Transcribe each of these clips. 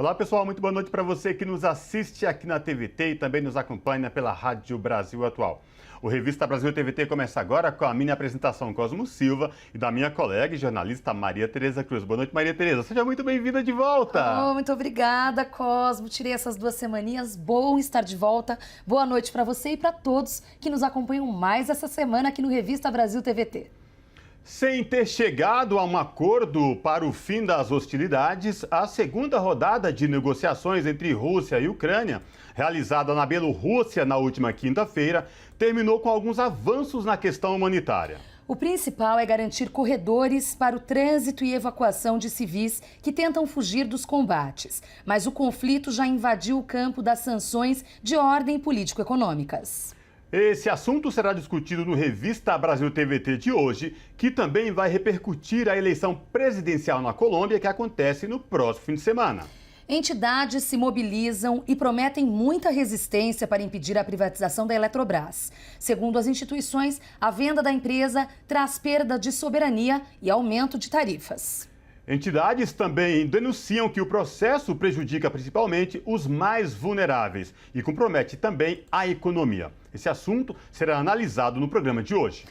Olá pessoal, muito boa noite para você que nos assiste aqui na TVT e também nos acompanha pela Rádio Brasil Atual. O Revista Brasil TVT começa agora com a minha apresentação Cosmo Silva e da minha colega e jornalista Maria Tereza Cruz. Boa noite, Maria Tereza. Seja muito bem-vinda de volta. Oh, muito obrigada, Cosmo. Tirei essas 2 semaninhas. Bom estar de volta. Boa noite para você e para todos que nos acompanham mais essa semana aqui no Revista Brasil TVT. Sem ter chegado a um acordo para o fim das hostilidades, a segunda rodada de negociações entre Rússia e Ucrânia, realizada na Bielorrússia na última quinta-feira, terminou com alguns avanços na questão humanitária. O principal é garantir corredores para o trânsito e evacuação de civis que tentam fugir dos combates. Mas o conflito já invadiu o campo das sanções de ordem político-econômicas. Esse assunto será discutido no Revista Brasil TVT de hoje, que também vai repercutir a eleição presidencial na Colômbia, que acontece no próximo fim de semana. Entidades se mobilizam e prometem muita resistência para impedir a privatização da Eletrobras. Segundo as instituições, a venda da empresa traz perda de soberania e aumento de tarifas. Entidades também denunciam que o processo prejudica principalmente os mais vulneráveis e compromete também a economia. Esse assunto será analisado no programa de hoje.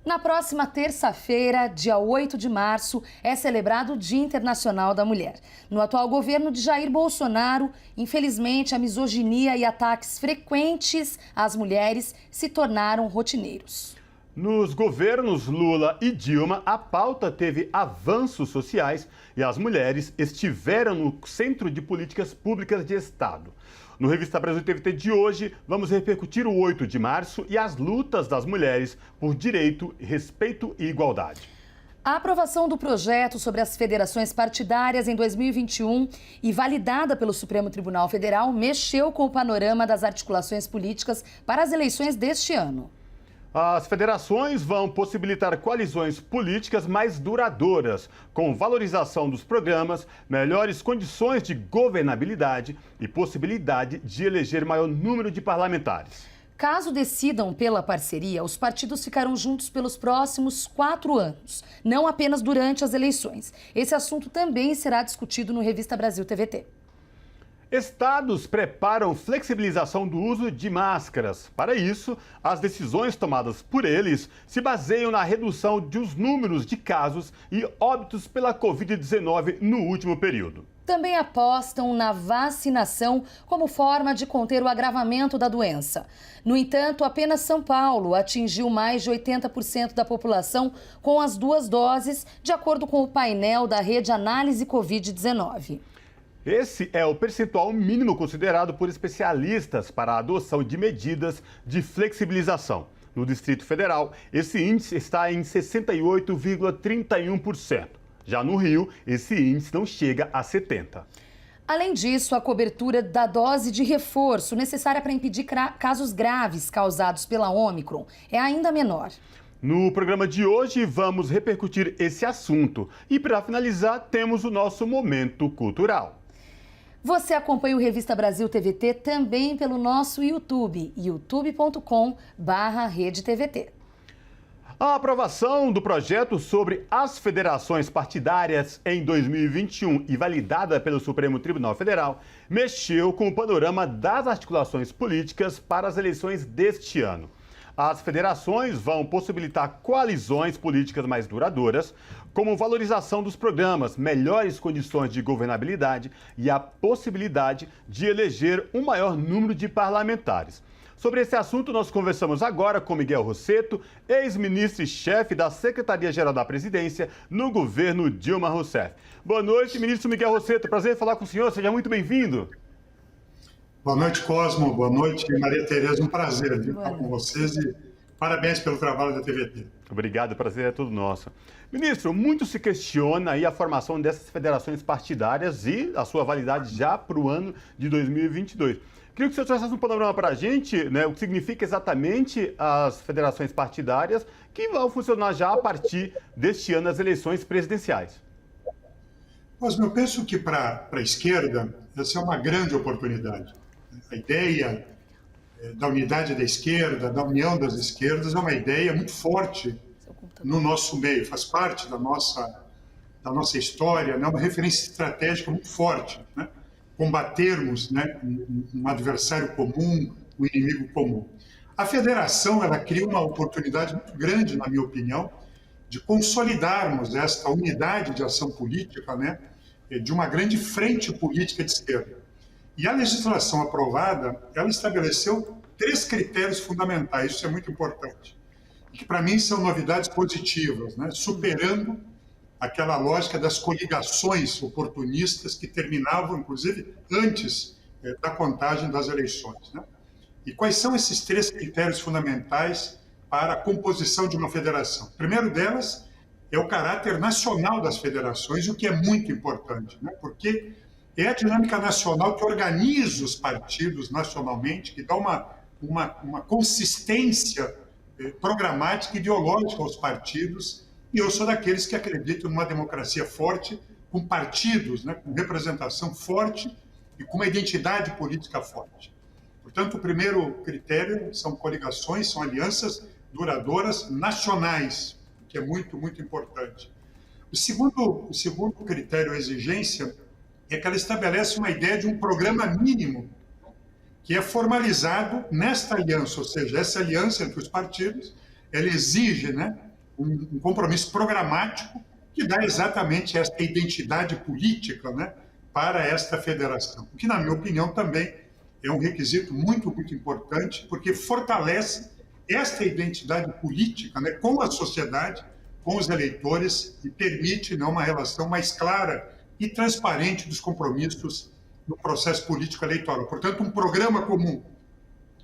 Na próxima terça-feira, dia 8 de março, é celebrado o Dia Internacional da Mulher. No atual governo de Jair Bolsonaro, infelizmente, a misoginia e ataques frequentes às mulheres se tornaram rotineiros. Nos governos Lula e Dilma, a pauta teve avanços sociais e as mulheres estiveram no centro de políticas públicas de Estado. No Revista Brasil TVT de hoje, vamos repercutir o 8 de março e as lutas das mulheres por direito, respeito e igualdade. A aprovação do projeto sobre as federações partidárias em 2021 e validada pelo Supremo Tribunal Federal mexeu com o panorama das articulações políticas para as eleições deste ano. As federações vão possibilitar coalizões políticas mais duradouras, com valorização dos programas, melhores condições de governabilidade e possibilidade de eleger maior número de parlamentares. Caso decidam pela parceria, os partidos ficarão juntos pelos próximos 4 anos, não apenas durante as eleições. Esse assunto também será discutido no Revista Brasil TVT. Estados preparam flexibilização do uso de máscaras. Para isso, as decisões tomadas por eles se baseiam na redução dos números de casos e óbitos pela Covid-19 no último período. Também apostam na vacinação como forma de conter o agravamento da doença. No entanto, apenas São Paulo atingiu mais de 80% da população com as 2 doses, de acordo com o painel da Rede Análise Covid-19. Esse é o percentual mínimo considerado por especialistas para a adoção de medidas de flexibilização. No Distrito Federal, esse índice está em 68,31%. Já no Rio, esse índice não chega a 70%. Além disso, a cobertura da dose de reforço necessária para impedir casos graves causados pela Ômicron é ainda menor. No programa de hoje, vamos repercutir esse assunto. E para finalizar, temos o nosso Momento Cultural. Você acompanha o Revista Brasil TVT também pelo nosso YouTube, youtube.com/RedeTVT. A aprovação do projeto sobre as federações partidárias em 2021 e validada pelo Supremo Tribunal Federal mexeu com o panorama das articulações políticas para as eleições deste ano. As federações vão possibilitar coalizões políticas mais duradouras, como valorização dos programas, melhores condições de governabilidade e a possibilidade de eleger um maior número de parlamentares. Sobre esse assunto, nós conversamos agora com Miguel Rosseto, ex-ministro e chefe da Secretaria-Geral da Presidência no governo Dilma Rousseff. Boa noite, ministro Miguel Rosseto. Prazer em falar com o senhor. Seja muito bem-vindo. Boa noite, Cosmo. Boa noite, Maria Tereza. Um prazer estar com vocês e parabéns pelo trabalho da TVT. Obrigado, o prazer é todo nosso. Ministro, muito se questiona aí a formação dessas federações partidárias e a sua validade já para o ano de 2022. Queria que o senhor trouxesse um panorama para a gente, né, o que significa exatamente as federações partidárias que vão funcionar já a partir deste ano nas eleições presidenciais. Cosmo, eu penso que para a esquerda essa é uma grande oportunidade. A ideia da unidade da esquerda, da união das esquerdas, é uma ideia muito forte no nosso meio, faz parte da nossa história, é uma referência estratégica muito forte, né? combatermos, né, um adversário comum, um inimigo comum. A federação, ela cria uma oportunidade muito grande, na minha opinião, de consolidarmos esta unidade de ação política, né, de uma grande frente política de esquerda. E a legislação aprovada, ela estabeleceu 3 critérios fundamentais, isso é muito importante, que para mim são novidades positivas, né, superando aquela lógica das coligações oportunistas que terminavam, inclusive, antes da contagem das eleições, né? E quais são esses 3 critérios fundamentais para a composição de uma federação? O primeiro delas é o caráter nacional das federações, o que é muito importante, né? Porque é a dinâmica nacional que organiza os partidos nacionalmente, que dá uma consistência programática e ideológica aos partidos, e eu sou daqueles que acreditam numa democracia forte, com partidos, né, com representação forte e com uma identidade política forte. Portanto, o primeiro critério são coligações, são alianças duradouras nacionais, que é muito, muito importante. O segundo critério, a exigência, é que ela estabelece uma ideia de um programa mínimo que é formalizado nesta aliança, ou seja, essa aliança entre os partidos, ela exige, né, um compromisso programático que dá exatamente esta identidade política, né, para esta federação, o que, na minha opinião, também é um requisito muito, muito importante, porque fortalece esta identidade política, né, com a sociedade, com os eleitores, e permite, né, uma relação mais clara e transparente dos compromissos no processo político eleitoral. Portanto, um programa comum.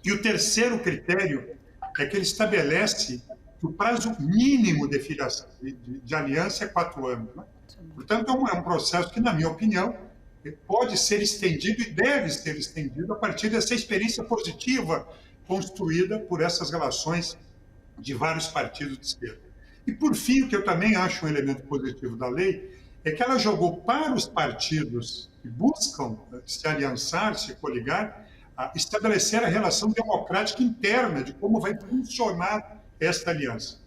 E o terceiro critério é que ele estabelece que o prazo mínimo de filiação, de aliança é 4 anos. Né? Portanto, é um processo que, na minha opinião, pode ser estendido e deve ser estendido a partir dessa experiência positiva construída por essas relações de vários partidos de esquerda. E, por fim, o que eu também acho um elemento positivo da lei é que ela jogou para os partidos que buscam se aliançar, se coligar, estabelecer a relação democrática interna de como vai funcionar esta aliança.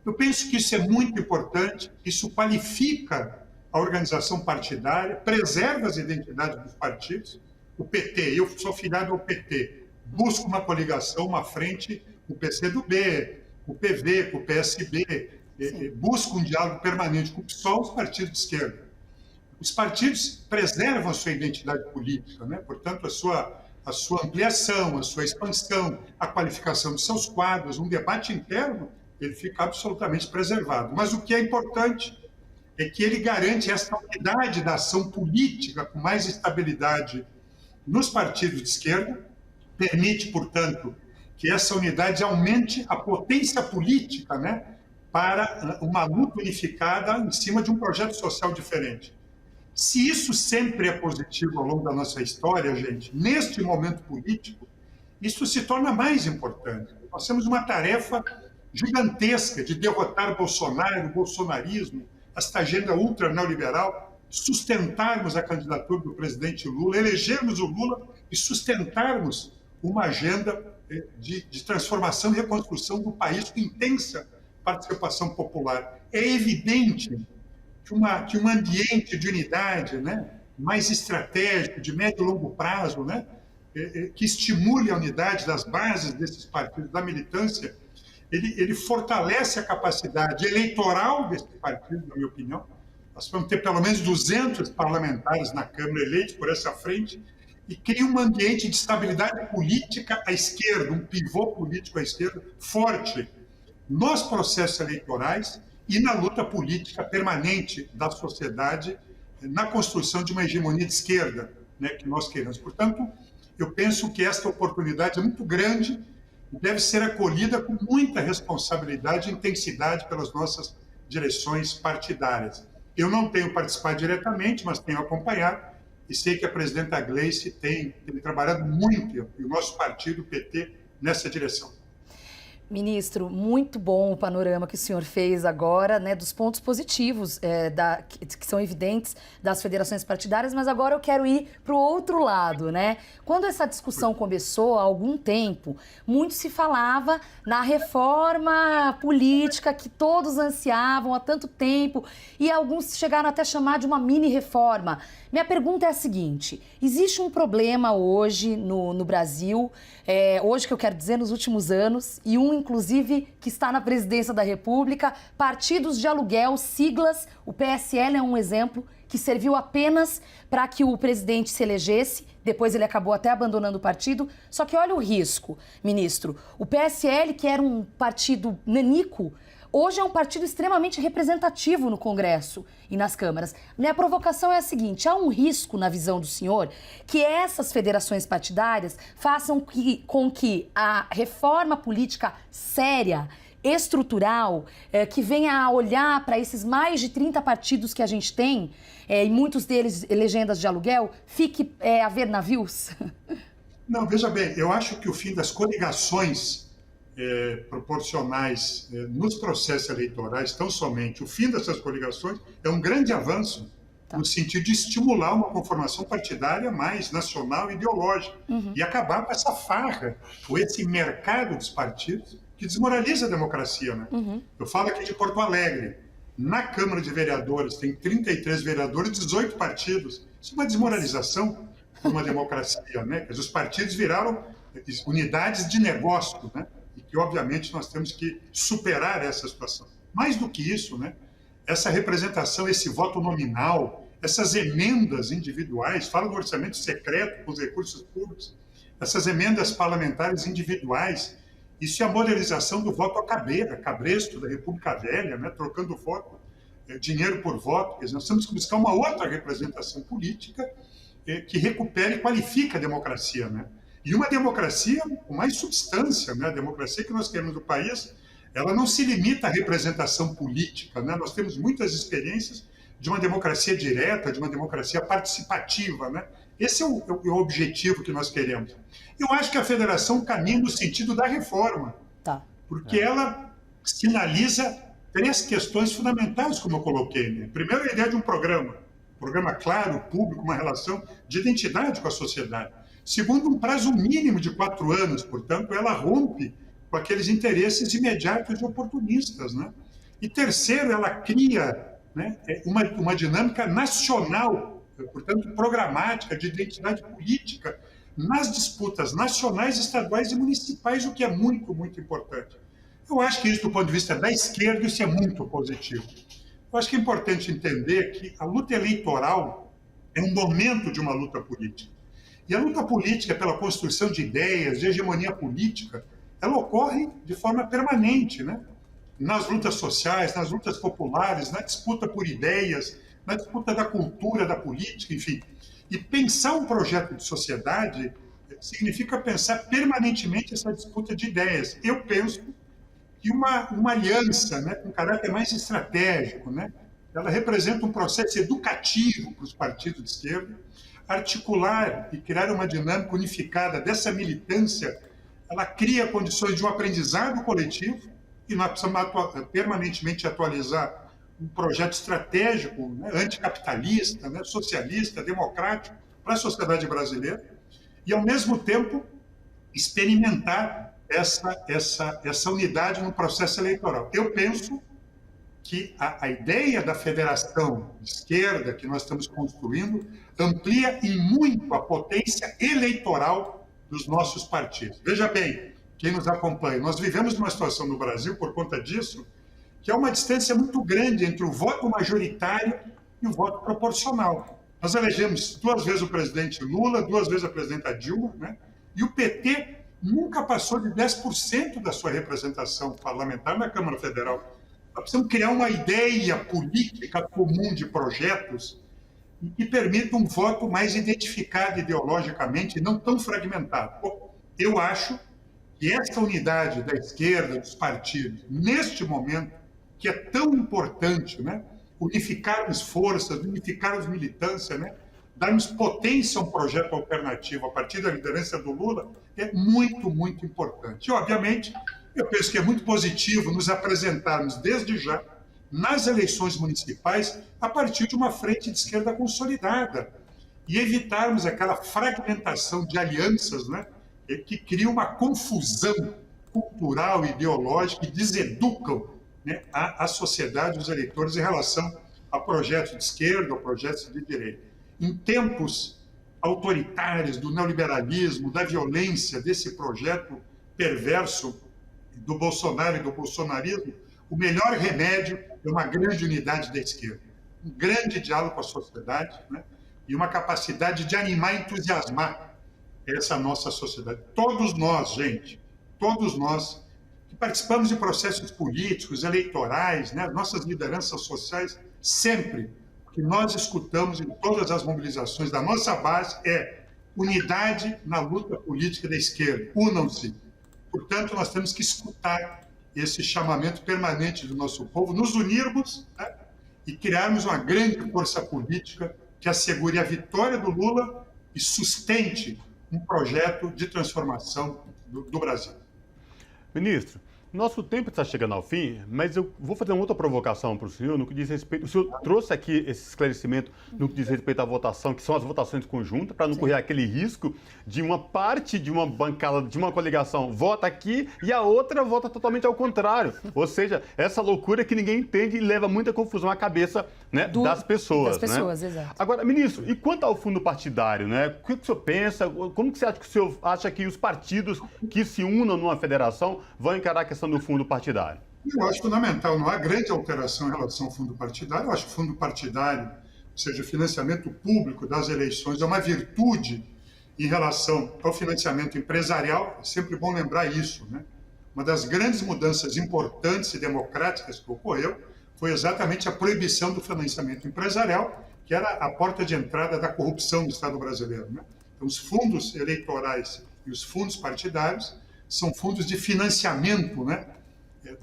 Eu penso que isso é muito importante, isso qualifica a organização partidária, preserva as identidades dos partidos. O PT, eu sou filiado ao PT, busco uma coligação, uma frente com o PCdoB, com o PV, com o PSB, busco um diálogo permanente com o PSOL, os partidos de esquerda. Os partidos preservam a sua identidade política, né? Portanto, a sua ampliação, a sua expansão, a qualificação de seus quadros, um debate interno, ele fica absolutamente preservado. Mas o que é importante é que ele garante essa unidade da ação política com mais estabilidade nos partidos de esquerda, permite, portanto, que essa unidade aumente a potência política, né, para uma luta unificada em cima de um projeto social diferente. Se isso sempre é positivo ao longo da nossa história, gente, neste momento político, isso se torna mais importante. Nós temos uma tarefa gigantesca de derrotar Bolsonaro, o bolsonarismo, esta agenda ultra neoliberal, sustentarmos a candidatura do presidente Lula, elegermos o Lula e sustentarmos uma agenda de transformação e reconstrução do país com intensa participação popular. É evidente que um ambiente de unidade, né, mais estratégico, de médio e longo prazo, né, que estimule a unidade das bases desses partidos, da militância, ele fortalece a capacidade eleitoral desse partido, na minha opinião. Nós vamos ter pelo menos 200 parlamentares na Câmara eleitos por essa frente e cria um ambiente de estabilidade política à esquerda, um pivô político à esquerda forte nos processos eleitorais e na luta política permanente da sociedade, na construção de uma hegemonia de esquerda, né, que nós queremos. Portanto, eu penso que esta oportunidade é muito grande e deve ser acolhida com muita responsabilidade e intensidade pelas nossas direções partidárias. Eu não tenho participado diretamente, mas tenho acompanhado e sei que a presidenta Gleice tem trabalhado muito, e o nosso partido, o PT, nessa direção. Ministro, muito bom o panorama que o senhor fez agora, né, dos pontos positivos que são evidentes das federações partidárias, mas agora eu quero ir para o outro lado, né? Quando essa discussão começou há algum tempo, muito se falava na reforma política que todos ansiavam há tanto tempo e alguns chegaram até a chamar de uma mini-reforma. Minha pergunta é a seguinte: existe um problema hoje no Brasil, hoje que eu quero dizer nos últimos anos, e inclusive que está na presidência da República, partidos de aluguel, siglas, o PSL é um exemplo, que serviu apenas para que o presidente se elegesse, depois ele acabou até abandonando o partido. Só que olha o risco, ministro, o PSL, que era um partido nanico, hoje é um partido extremamente representativo no Congresso e nas câmaras. Minha provocação é a seguinte: há um risco, na visão do senhor, que essas federações partidárias façam com que a reforma política séria, estrutural, que venha a olhar para esses mais de 30 partidos que a gente tem, e muitos deles legendas de aluguel, fique a ver navios? Não, veja bem, eu acho que o fim das coligações proporcionais nos processos eleitorais, tão somente o fim dessas coligações, é um grande avanço no sentido de estimular uma conformação partidária mais nacional e ideológica e acabar com essa farra, com esse mercado dos partidos que desmoraliza a democracia, né? Eu falo aqui de Porto Alegre. Na Câmara de Vereadores tem 33 vereadores e 18 partidos. Isso é uma desmoralização de uma democracia, né? Os partidos viraram unidades de negócio, né? E que, obviamente, nós temos que superar essa situação. Mais do que isso, né? Essa representação, esse voto nominal, essas emendas individuais, fala do orçamento secreto com os recursos públicos, essas emendas parlamentares individuais, isso é a modernização do voto a cabresto da República Velha, né? Trocando voto, dinheiro por voto. Quer dizer, nós temos que buscar uma outra representação política que recupere e qualifique a democracia, né? E uma democracia com mais substância, né? A democracia que nós queremos no país, ela não se limita à representação política, né? Nós temos muitas experiências de uma democracia direta, de uma democracia participativa, né? Esse é o objetivo que nós queremos. Eu acho que a federação caminha no sentido da reforma, porque ela sinaliza 3 questões fundamentais, como eu coloquei, né? Primeiro, a ideia de um programa claro, público, uma relação de identidade com a sociedade. Segundo, um prazo mínimo de 4 anos, portanto, ela rompe com aqueles interesses imediatos e oportunistas, né? E terceiro, ela cria, né, uma dinâmica nacional, portanto, programática, de identidade política, nas disputas nacionais, estaduais e municipais, o que é muito, muito importante. Eu acho que isso, do ponto de vista da esquerda, isso é muito positivo. Eu acho que é importante entender que a luta eleitoral é um momento de uma luta política. E a luta política pela construção de ideias, de hegemonia política, ela ocorre de forma permanente, né? Nas lutas sociais, nas lutas populares, na disputa por ideias, na disputa da cultura, da política, enfim. E pensar um projeto de sociedade significa pensar permanentemente essa disputa de ideias. Eu penso que uma aliança, né, com caráter mais estratégico, né, ela representa um processo educativo para os partidos de esquerda, articular e criar uma dinâmica unificada dessa militância, ela cria condições de um aprendizado coletivo, e nós precisamos permanentemente atualizar um projeto estratégico, né, anticapitalista, né, socialista, democrático para a sociedade brasileira, e, ao mesmo tempo, experimentar essa unidade no processo eleitoral. Eu penso que a ideia da federação de esquerda que nós estamos construindo amplia em muito a potência eleitoral dos nossos partidos. Veja bem, quem nos acompanha, nós vivemos uma situação no Brasil, por conta disso, que é uma distância muito grande entre o voto majoritário e o voto proporcional. Nós elegemos 2 vezes o presidente Lula, 2 vezes a presidenta Dilma, né? E o PT nunca passou de 10% da sua representação parlamentar na Câmara Federal. Nós precisamos criar uma ideia política comum de projetos que permita um voto mais identificado ideologicamente e não tão fragmentado. Eu acho que essa unidade da esquerda, dos partidos, neste momento, que é tão importante, né? Unificarmos forças, unificarmos militância, né? Darmos potência a um projeto alternativo a partir da liderança do Lula, é muito, muito importante. E, obviamente, Eu penso que é muito positivo nos apresentarmos desde já nas eleições municipais a partir de uma frente de esquerda consolidada e evitarmos aquela fragmentação de alianças, né, que cria uma confusão cultural, ideológica e deseducam, né, a sociedade, os eleitores em relação a projetos de esquerda ou projetos de direita. Em tempos autoritários do neoliberalismo, da violência, desse projeto perverso do Bolsonaro e do bolsonarismo, o melhor remédio é uma grande unidade da esquerda, um grande diálogo com a sociedade, né, e uma capacidade de animar e entusiasmar essa nossa sociedade. Todos nós, gente, todos nós que participamos de processos políticos, eleitorais, né, nossas lideranças sociais, sempre o que nós escutamos em todas as mobilizações da nossa base é unidade na luta política da esquerda, unam-se. Portanto, nós temos que escutar esse chamamento permanente do nosso povo, nos unirmos, né, e criarmos uma grande força política que assegure a vitória do Lula e sustente um projeto de transformação do Brasil. Ministro, nosso tempo está chegando ao fim, mas eu vou fazer uma outra provocação para o senhor no que diz respeito. O senhor trouxe aqui esse esclarecimento no que diz respeito à votação, que são as votações conjuntas, para não correr aquele risco de uma parte de uma bancada, de uma coligação, vota aqui e a outra vota totalmente ao contrário. Ou seja, essa loucura que ninguém entende e leva muita confusão à cabeça, né, das pessoas. Das pessoas, né? exato. Agora, ministro, e quanto ao fundo partidário, né? O que o senhor pensa? Como que você acha que o senhor acha que os partidos que se unam numa federação vão encarar a questão do fundo partidário? Eu acho fundamental, não há grande alteração em relação ao fundo partidário. Eu acho que o fundo partidário, ou seja, o financiamento público das eleições, é uma virtude em relação ao financiamento empresarial. É sempre bom lembrar isso, né? Uma das grandes mudanças importantes e democráticas que ocorreu foi exatamente a proibição do financiamento empresarial, que era a porta de entrada da corrupção do Estado brasileiro, né? Então, os fundos eleitorais e os fundos partidários são fundos de financiamento, né,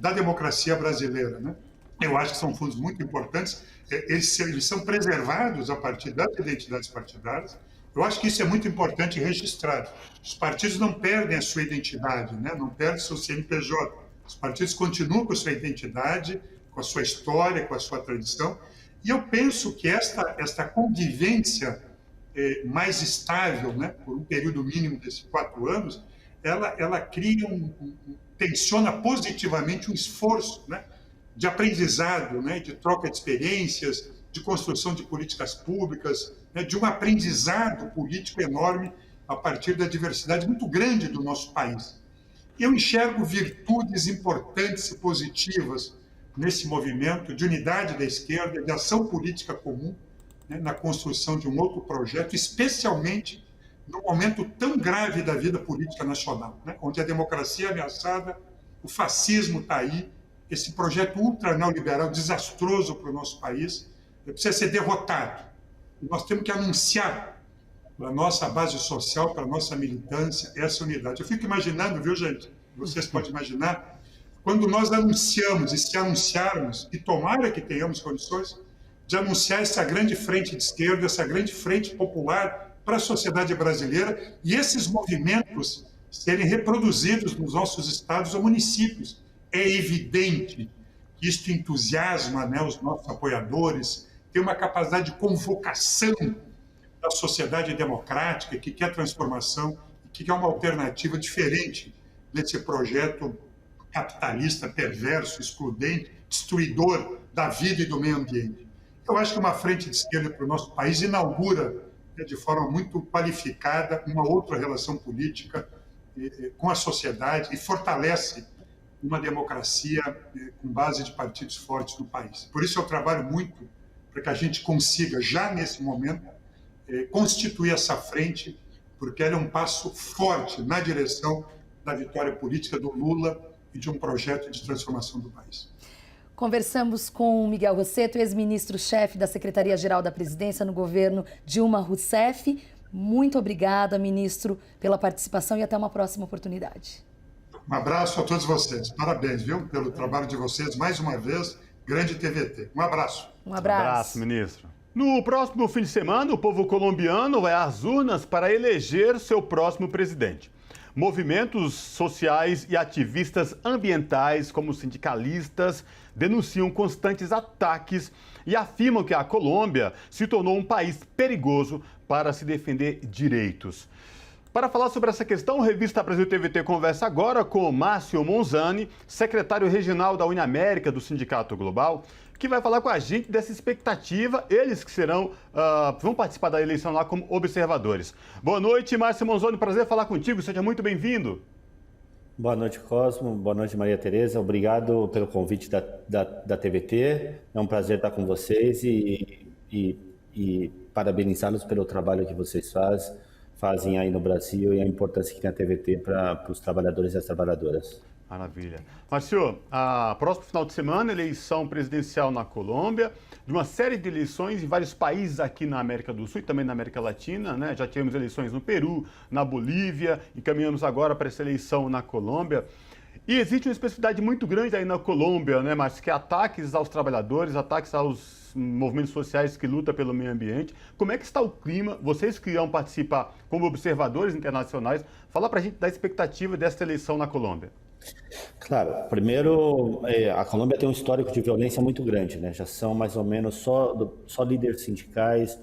da democracia brasileira, né? Eu acho que são fundos muito importantes. Eles são preservados a partir das identidades partidárias. Eu acho que isso é muito importante e registrado. Os partidos não perdem a sua identidade, né? Não perdem seu CNPJ. Os partidos continuam com a sua identidade, com a sua história, com a sua tradição. E eu penso que esta convivência mais estável, né, por um período mínimo desses 4 anos, ela cria tensiona positivamente um esforço, né, de aprendizado, né, de troca de experiências, de construção de políticas públicas, né, de um aprendizado político enorme a partir da diversidade muito grande do nosso país. Eu enxergo virtudes importantes e positivas nesse movimento de unidade da esquerda, de ação política comum, né, na construção de um outro projeto, especialmente num momento tão grave da vida política nacional, né, onde a democracia é ameaçada, o fascismo está aí, esse projeto ultra-neoliberal desastroso para o nosso país precisa ser derrotado. E nós temos que anunciar para a nossa base social, para a nossa militância, essa unidade. Eu fico imaginando, viu, gente? Vocês podem imaginar, quando nós anunciamos e se anunciarmos, e tomara que tenhamos condições de anunciar essa grande frente de esquerda, essa grande frente popular para a sociedade brasileira, e esses movimentos serem reproduzidos nos nossos estados ou municípios. É evidente que isto entusiasma, né, os nossos apoiadores, tem uma capacidade de convocação da sociedade democrática que quer transformação, que quer uma alternativa diferente desse projeto capitalista, perverso, excludente, destruidor da vida e do meio ambiente. Eu acho que uma frente de esquerda para o nosso país inaugura, né, de forma muito qualificada, uma outra relação política com a sociedade e fortalece uma democracia com base de partidos fortes no país. Por isso eu trabalho muito para que a gente consiga, já nesse momento, constituir essa frente, porque ela é um passo forte na direção da vitória política do Lula e de um projeto de transformação do país. Conversamos com Miguel Rossetto, ex-ministro-chefe da Secretaria-Geral da Presidência no governo Dilma Rousseff. Muito obrigada, ministro, pela participação e até uma próxima oportunidade. Um abraço a todos vocês. Parabéns, viu, pelo trabalho de vocês, mais uma vez, grande TVT. Um abraço. Um abraço. Um abraço, ministro. No próximo fim de semana, o povo colombiano vai às urnas para eleger seu próximo presidente. Movimentos sociais e ativistas ambientais, como sindicalistas, denunciam constantes ataques e afirmam que a Colômbia se tornou um país perigoso para se defender direitos. Para falar sobre essa questão, a Revista Brasil TVT conversa agora com Márcio Monzani, secretário regional da Uniamérica do Sindicato Global, que vai falar com a gente dessa expectativa, eles que vão participar da eleição lá como observadores. Boa noite, Márcio Monzani, prazer falar contigo, seja muito bem-vindo. Boa noite, Cosmo, boa noite, Maria Tereza, obrigado pelo convite da TVT, é um prazer estar com vocês e parabenizá-los pelo trabalho que vocês fazem aí no Brasil e a importância que tem a TVT para os trabalhadores e as trabalhadoras. Maravilha. Márcio, próximo final de semana, eleição presidencial na Colômbia, de uma série de eleições em vários países aqui na América do Sul e também na América Latina, né? Já tivemos eleições no Peru, na Bolívia, e caminhamos agora para essa eleição na Colômbia. E existe uma especificidade muito grande aí na Colômbia, né, Márcio, que é ataques aos trabalhadores, ataques aos movimentos sociais que lutam pelo meio ambiente. Como é que está o clima? Vocês que irão participar como observadores internacionais, fala para a gente da expectativa desta eleição na Colômbia. Claro, primeiro, a Colômbia tem um histórico de violência muito grande, né? Já são mais ou menos só líderes sindicais,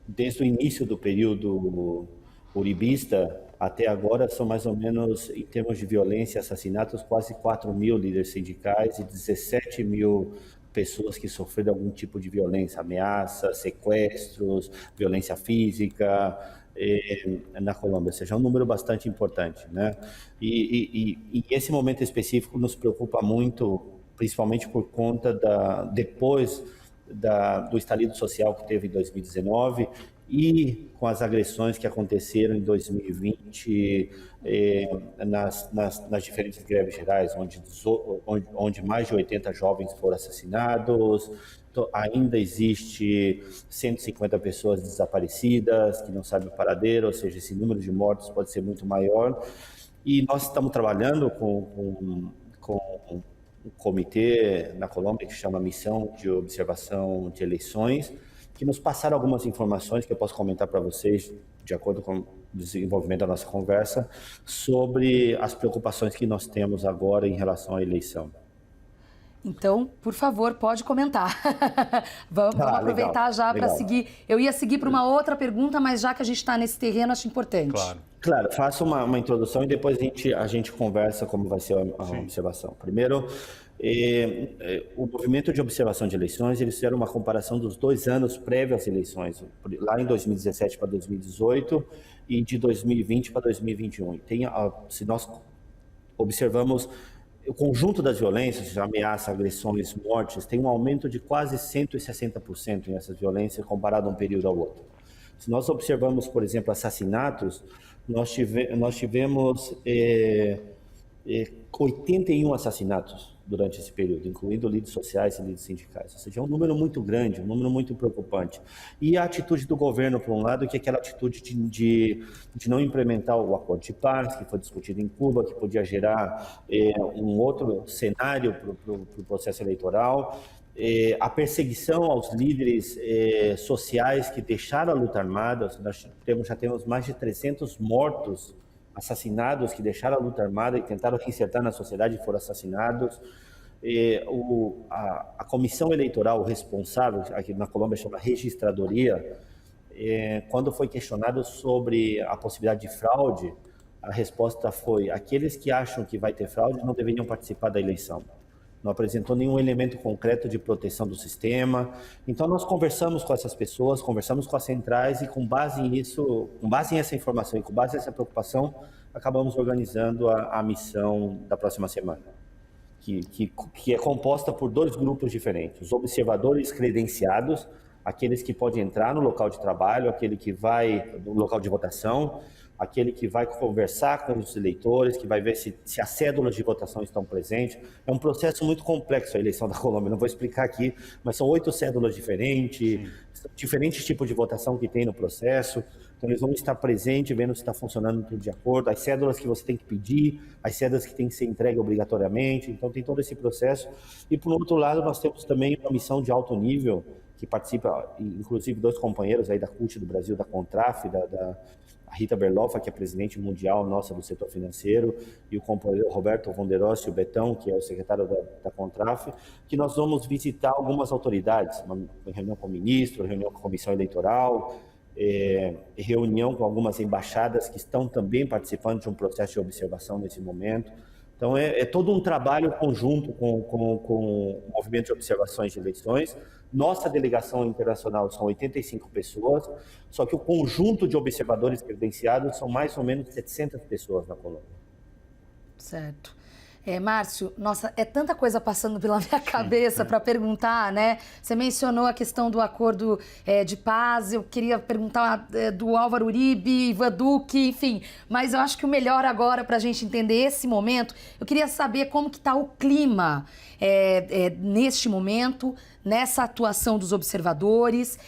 desde o início do período uribista até agora, são mais ou menos, em termos de violência e assassinatos, quase 4.000 líderes sindicais e 17.000 pessoas que sofreram algum tipo de violência, ameaças, sequestros, violência física, na Colômbia, ou seja, é um número bastante importante, né? E esse momento específico nos preocupa muito, principalmente por conta depois do estalido social que teve em 2019 e com as agressões que aconteceram em 2020 nas diferentes greves gerais, onde mais de 80 jovens foram assassinados. Ainda existe 150 pessoas desaparecidas, que não sabem o paradeiro, ou seja, esse número de mortos pode ser muito maior. E nós estamos trabalhando com um comitê na Colômbia que chama Missão de Observação de Eleições, que nos passaram algumas informações que eu posso comentar para vocês, de acordo com o desenvolvimento da nossa conversa, sobre as preocupações que nós temos agora em relação à eleição. Então, por favor, pode comentar. Vamos aproveitar já para seguir. Eu ia seguir para uma outra pergunta, mas já que a gente está nesse terreno, acho importante. Claro, faço uma introdução e depois a gente conversa como vai ser a observação. Primeiro, o movimento de observação de eleições, eles fizeram uma comparação dos 2 anos prévios às eleições, lá em 2017 para 2018 e de 2020 para 2021. Se nós observamos o conjunto das violências, ameaças, agressões, mortes, tem um aumento de quase 160% nessas violências comparado a um período ao outro. Se nós observamos, por exemplo, assassinatos, nós tivemos 81 assassinatos durante esse período, incluindo líderes sociais e líderes sindicais. Ou seja, é um número muito grande, um número muito preocupante. E a atitude do governo, por um lado, que é aquela atitude de não implementar o acordo de paz, que foi discutido em Cuba, que podia gerar um outro cenário para o processo eleitoral, a perseguição aos líderes sociais que deixaram a luta armada. Nós já temos mais de 300 mortos, assassinados, que deixaram a luta armada e tentaram reinsertar na sociedade e foram assassinados. A comissão eleitoral responsável, aqui na Colômbia chama registradoria, quando foi questionado sobre a possibilidade de fraude, a resposta foi: aqueles que acham que vai ter fraude não deveriam participar da eleição. Não apresentou nenhum elemento concreto de proteção do sistema. Então nós conversamos com essas pessoas, conversamos com as centrais e com base nisso, com base nessa informação e com base nessa preocupação, acabamos organizando a missão da próxima semana, que é composta por 2 grupos diferentes: os observadores credenciados, aqueles que podem entrar no local de trabalho, aquele que vai no local de votação, aquele que vai conversar com os eleitores, que vai ver se as cédulas de votação estão presentes. É um processo muito complexo a eleição da Colômbia, não vou explicar aqui, mas são 8 cédulas diferentes, diferentes tipos de votação que tem no processo. Então eles vão estar presentes, vendo se está funcionando tudo de acordo, as cédulas que você tem que pedir, as cédulas que tem que ser entregue obrigatoriamente. Então tem todo esse processo. E por outro lado, nós temos também uma missão de alto nível, que participa, inclusive 2 companheiros aí da CUT do Brasil, da CONTRAF, a Rita Berloffa, que é presidente mundial nossa do setor financeiro, e o companheiro Roberto Vonderossi, o Betão, que é o secretário da Contraf, que nós vamos visitar algumas autoridades, uma reunião com o ministro, reunião com a comissão eleitoral, reunião com algumas embaixadas que estão também participando de um processo de observação nesse momento. Então, é todo um trabalho conjunto com o movimento de observações de eleições. Nossa delegação internacional são 85 pessoas, só que o conjunto de observadores credenciados são mais ou menos 700 pessoas na Colômbia. Certo. Márcio, nossa, é tanta coisa passando pela minha cabeça para perguntar, né? Você mencionou a questão do acordo de paz, eu queria perguntar do Álvaro Uribe, Ivan Duque, enfim. Mas eu acho que o melhor agora para a gente entender esse momento, eu queria saber como que está o clima neste momento, nessa atuação dos observadores.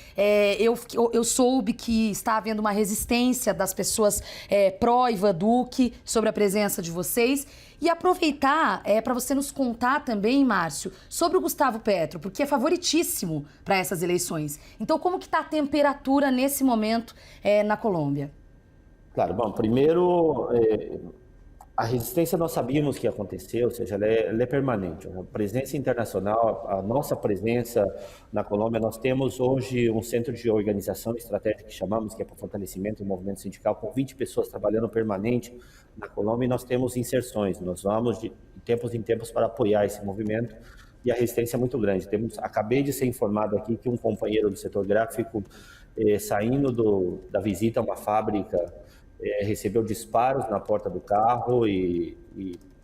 Eu soube que está havendo uma resistência das pessoas pró-Ivan Duque sobre a presença de vocês. E aproveitar para você nos contar também, Márcio, sobre o Gustavo Petro, porque é favoritíssimo para essas eleições. Então, como que está a temperatura nesse momento na Colômbia? Claro, bom, primeiro, a resistência nós sabíamos que ia acontecer, ou seja, ela é permanente. A presença internacional, a nossa presença na Colômbia, nós temos hoje um centro de organização estratégica que chamamos, que é para o fortalecimento do movimento sindical, com 20 pessoas trabalhando permanente na Colômbia, e nós temos inserções. Nós vamos de tempos em tempos para apoiar esse movimento, e a resistência é muito grande. Acabei de ser informado aqui que um companheiro do setor gráfico, saindo da visita a uma fábrica, recebeu disparos na porta do carro e,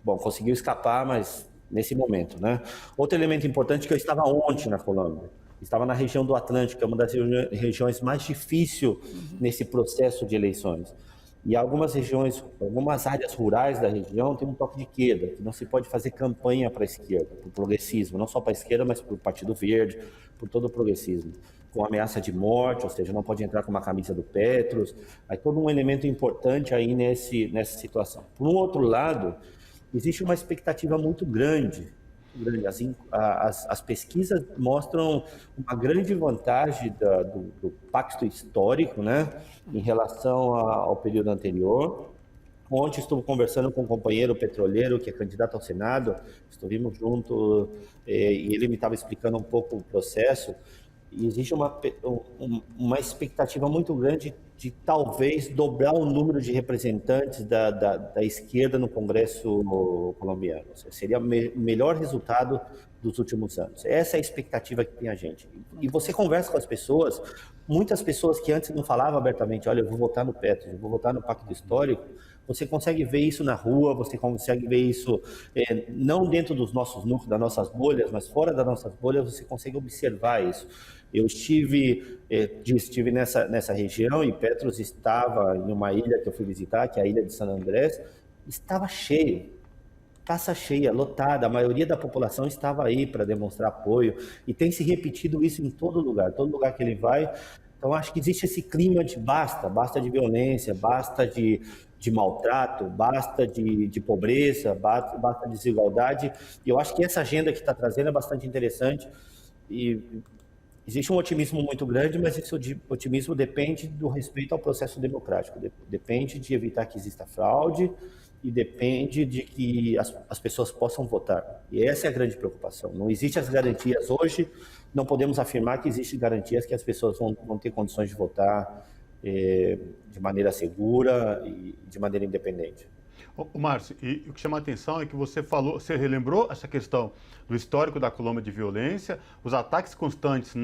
bom, conseguiu escapar, mas nesse momento, né? Outro elemento importante é que eu estava ontem na Colômbia, estava na região do Atlântico, que é uma das regiões mais difíceis nesse processo de eleições. E algumas regiões, algumas áreas rurais da região tem um toque de queda, que não se pode fazer campanha para a esquerda, para o progressismo, não só para a esquerda, mas para o Partido Verde, por todo o progressismo, com ameaça de morte, ou seja, não pode entrar com uma camisa do Petros. Aí todo um elemento importante aí nessa situação. Por um outro lado, existe uma expectativa muito grande. As pesquisas mostram uma grande vantagem do pacto histórico, né, em relação ao período anterior. Ontem estive conversando com um companheiro petroleiro que é candidato ao Senado, estivemos juntos e ele me estava explicando um pouco o processo. E existe uma expectativa muito grande de talvez dobrar o número de representantes da esquerda no Congresso colombiano. Seria o melhor resultado dos últimos anos. Essa é a expectativa que tem a gente. E você conversa com as pessoas, muitas pessoas que antes não falavam abertamente, olha, eu vou votar no Petro, eu vou votar no Pacto Histórico, você consegue ver isso na rua, você consegue ver isso não dentro dos nossos núcleos, das nossas bolhas, mas fora das nossas bolhas, você consegue observar isso. Eu estive nessa região e Petros estava em uma ilha que eu fui visitar, que é a ilha de San Andrés, estava cheio, praça cheia, lotada, a maioria da população estava aí para demonstrar apoio e tem se repetido isso em todo lugar que ele vai. Então acho que existe esse clima de basta de violência, basta de maltrato, basta de pobreza, basta de desigualdade, e eu acho que essa agenda que está trazendo é bastante interessante e existe um otimismo muito grande, mas esse otimismo depende do respeito ao processo democrático, depende de evitar que exista fraude e depende de que as pessoas possam votar. E essa é a grande preocupação. Não existem as garantias hoje, não podemos afirmar que existem garantias que as pessoas vão ter condições de votar de maneira segura e de maneira independente. Márcio, e o que chama a atenção é que você relembrou essa questão do histórico da Colômbia de violência, os ataques constantes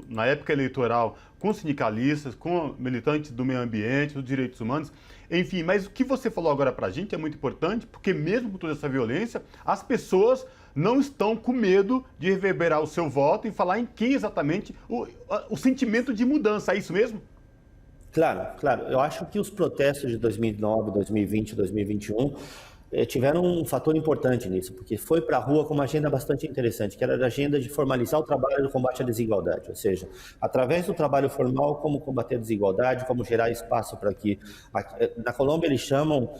na época eleitoral com sindicalistas, com militantes do meio ambiente, dos direitos humanos, enfim, mas o que você falou agora pra gente é muito importante, porque mesmo com toda essa violência, as pessoas não estão com medo de reverberar o seu voto e falar em quem exatamente o sentimento de mudança, é isso mesmo? Claro. Eu acho que os protestos de 2009, 2020, 2021 tiveram um fator importante nisso, porque foi para a rua com uma agenda bastante interessante, que era a agenda de formalizar o trabalho do combate à desigualdade, ou seja, através do trabalho formal, como combater a desigualdade, como gerar espaço para que... Na Colômbia eles chamam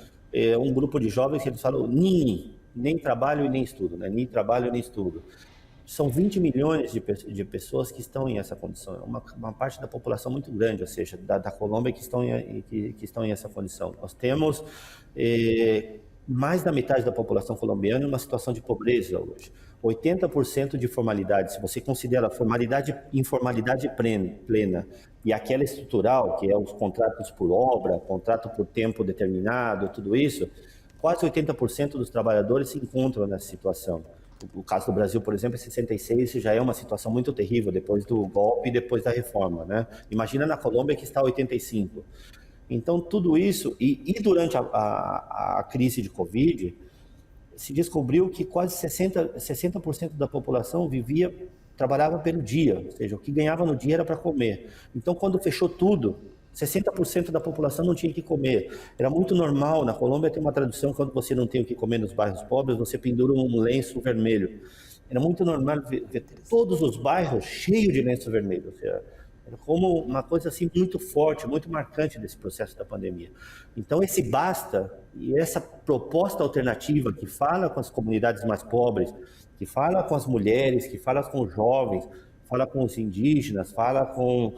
um grupo de jovens que eles falam nem trabalho e nem estudo, né? Nem trabalho nem estudo. São 20 milhões de pessoas que estão em essa condição, uma parte da população muito grande, ou seja, da Colômbia que estão em essa condição. Nós temos mais da metade da população colombiana em uma situação de pobreza hoje. 80% de formalidade, se você considera formalidade e informalidade plena, e aquela estrutural, que é os contratos por obra, contrato por tempo determinado, tudo isso, quase 80% dos trabalhadores se encontram nessa situação. O caso do Brasil, por exemplo, é 66%, isso já é uma situação muito terrível depois do golpe e depois da reforma, né? Imagina na Colômbia que está 85%. Então, tudo isso, e durante a crise de Covid, se descobriu que quase 60% da população trabalhava pelo dia, ou seja, o que ganhava no dia era para comer. Então, quando fechou tudo, 60% da população não tinha o que comer. Era muito normal, na Colômbia tem uma tradição, quando você não tem o que comer nos bairros pobres, você pendura um lenço vermelho. Era muito normal ver todos os bairros cheios de lenço vermelho, ou seja, era como uma coisa assim muito forte, muito marcante desse processo da pandemia. Então esse basta e essa proposta alternativa que fala com as comunidades mais pobres, que fala com as mulheres, que fala com os jovens, fala com os indígenas, fala com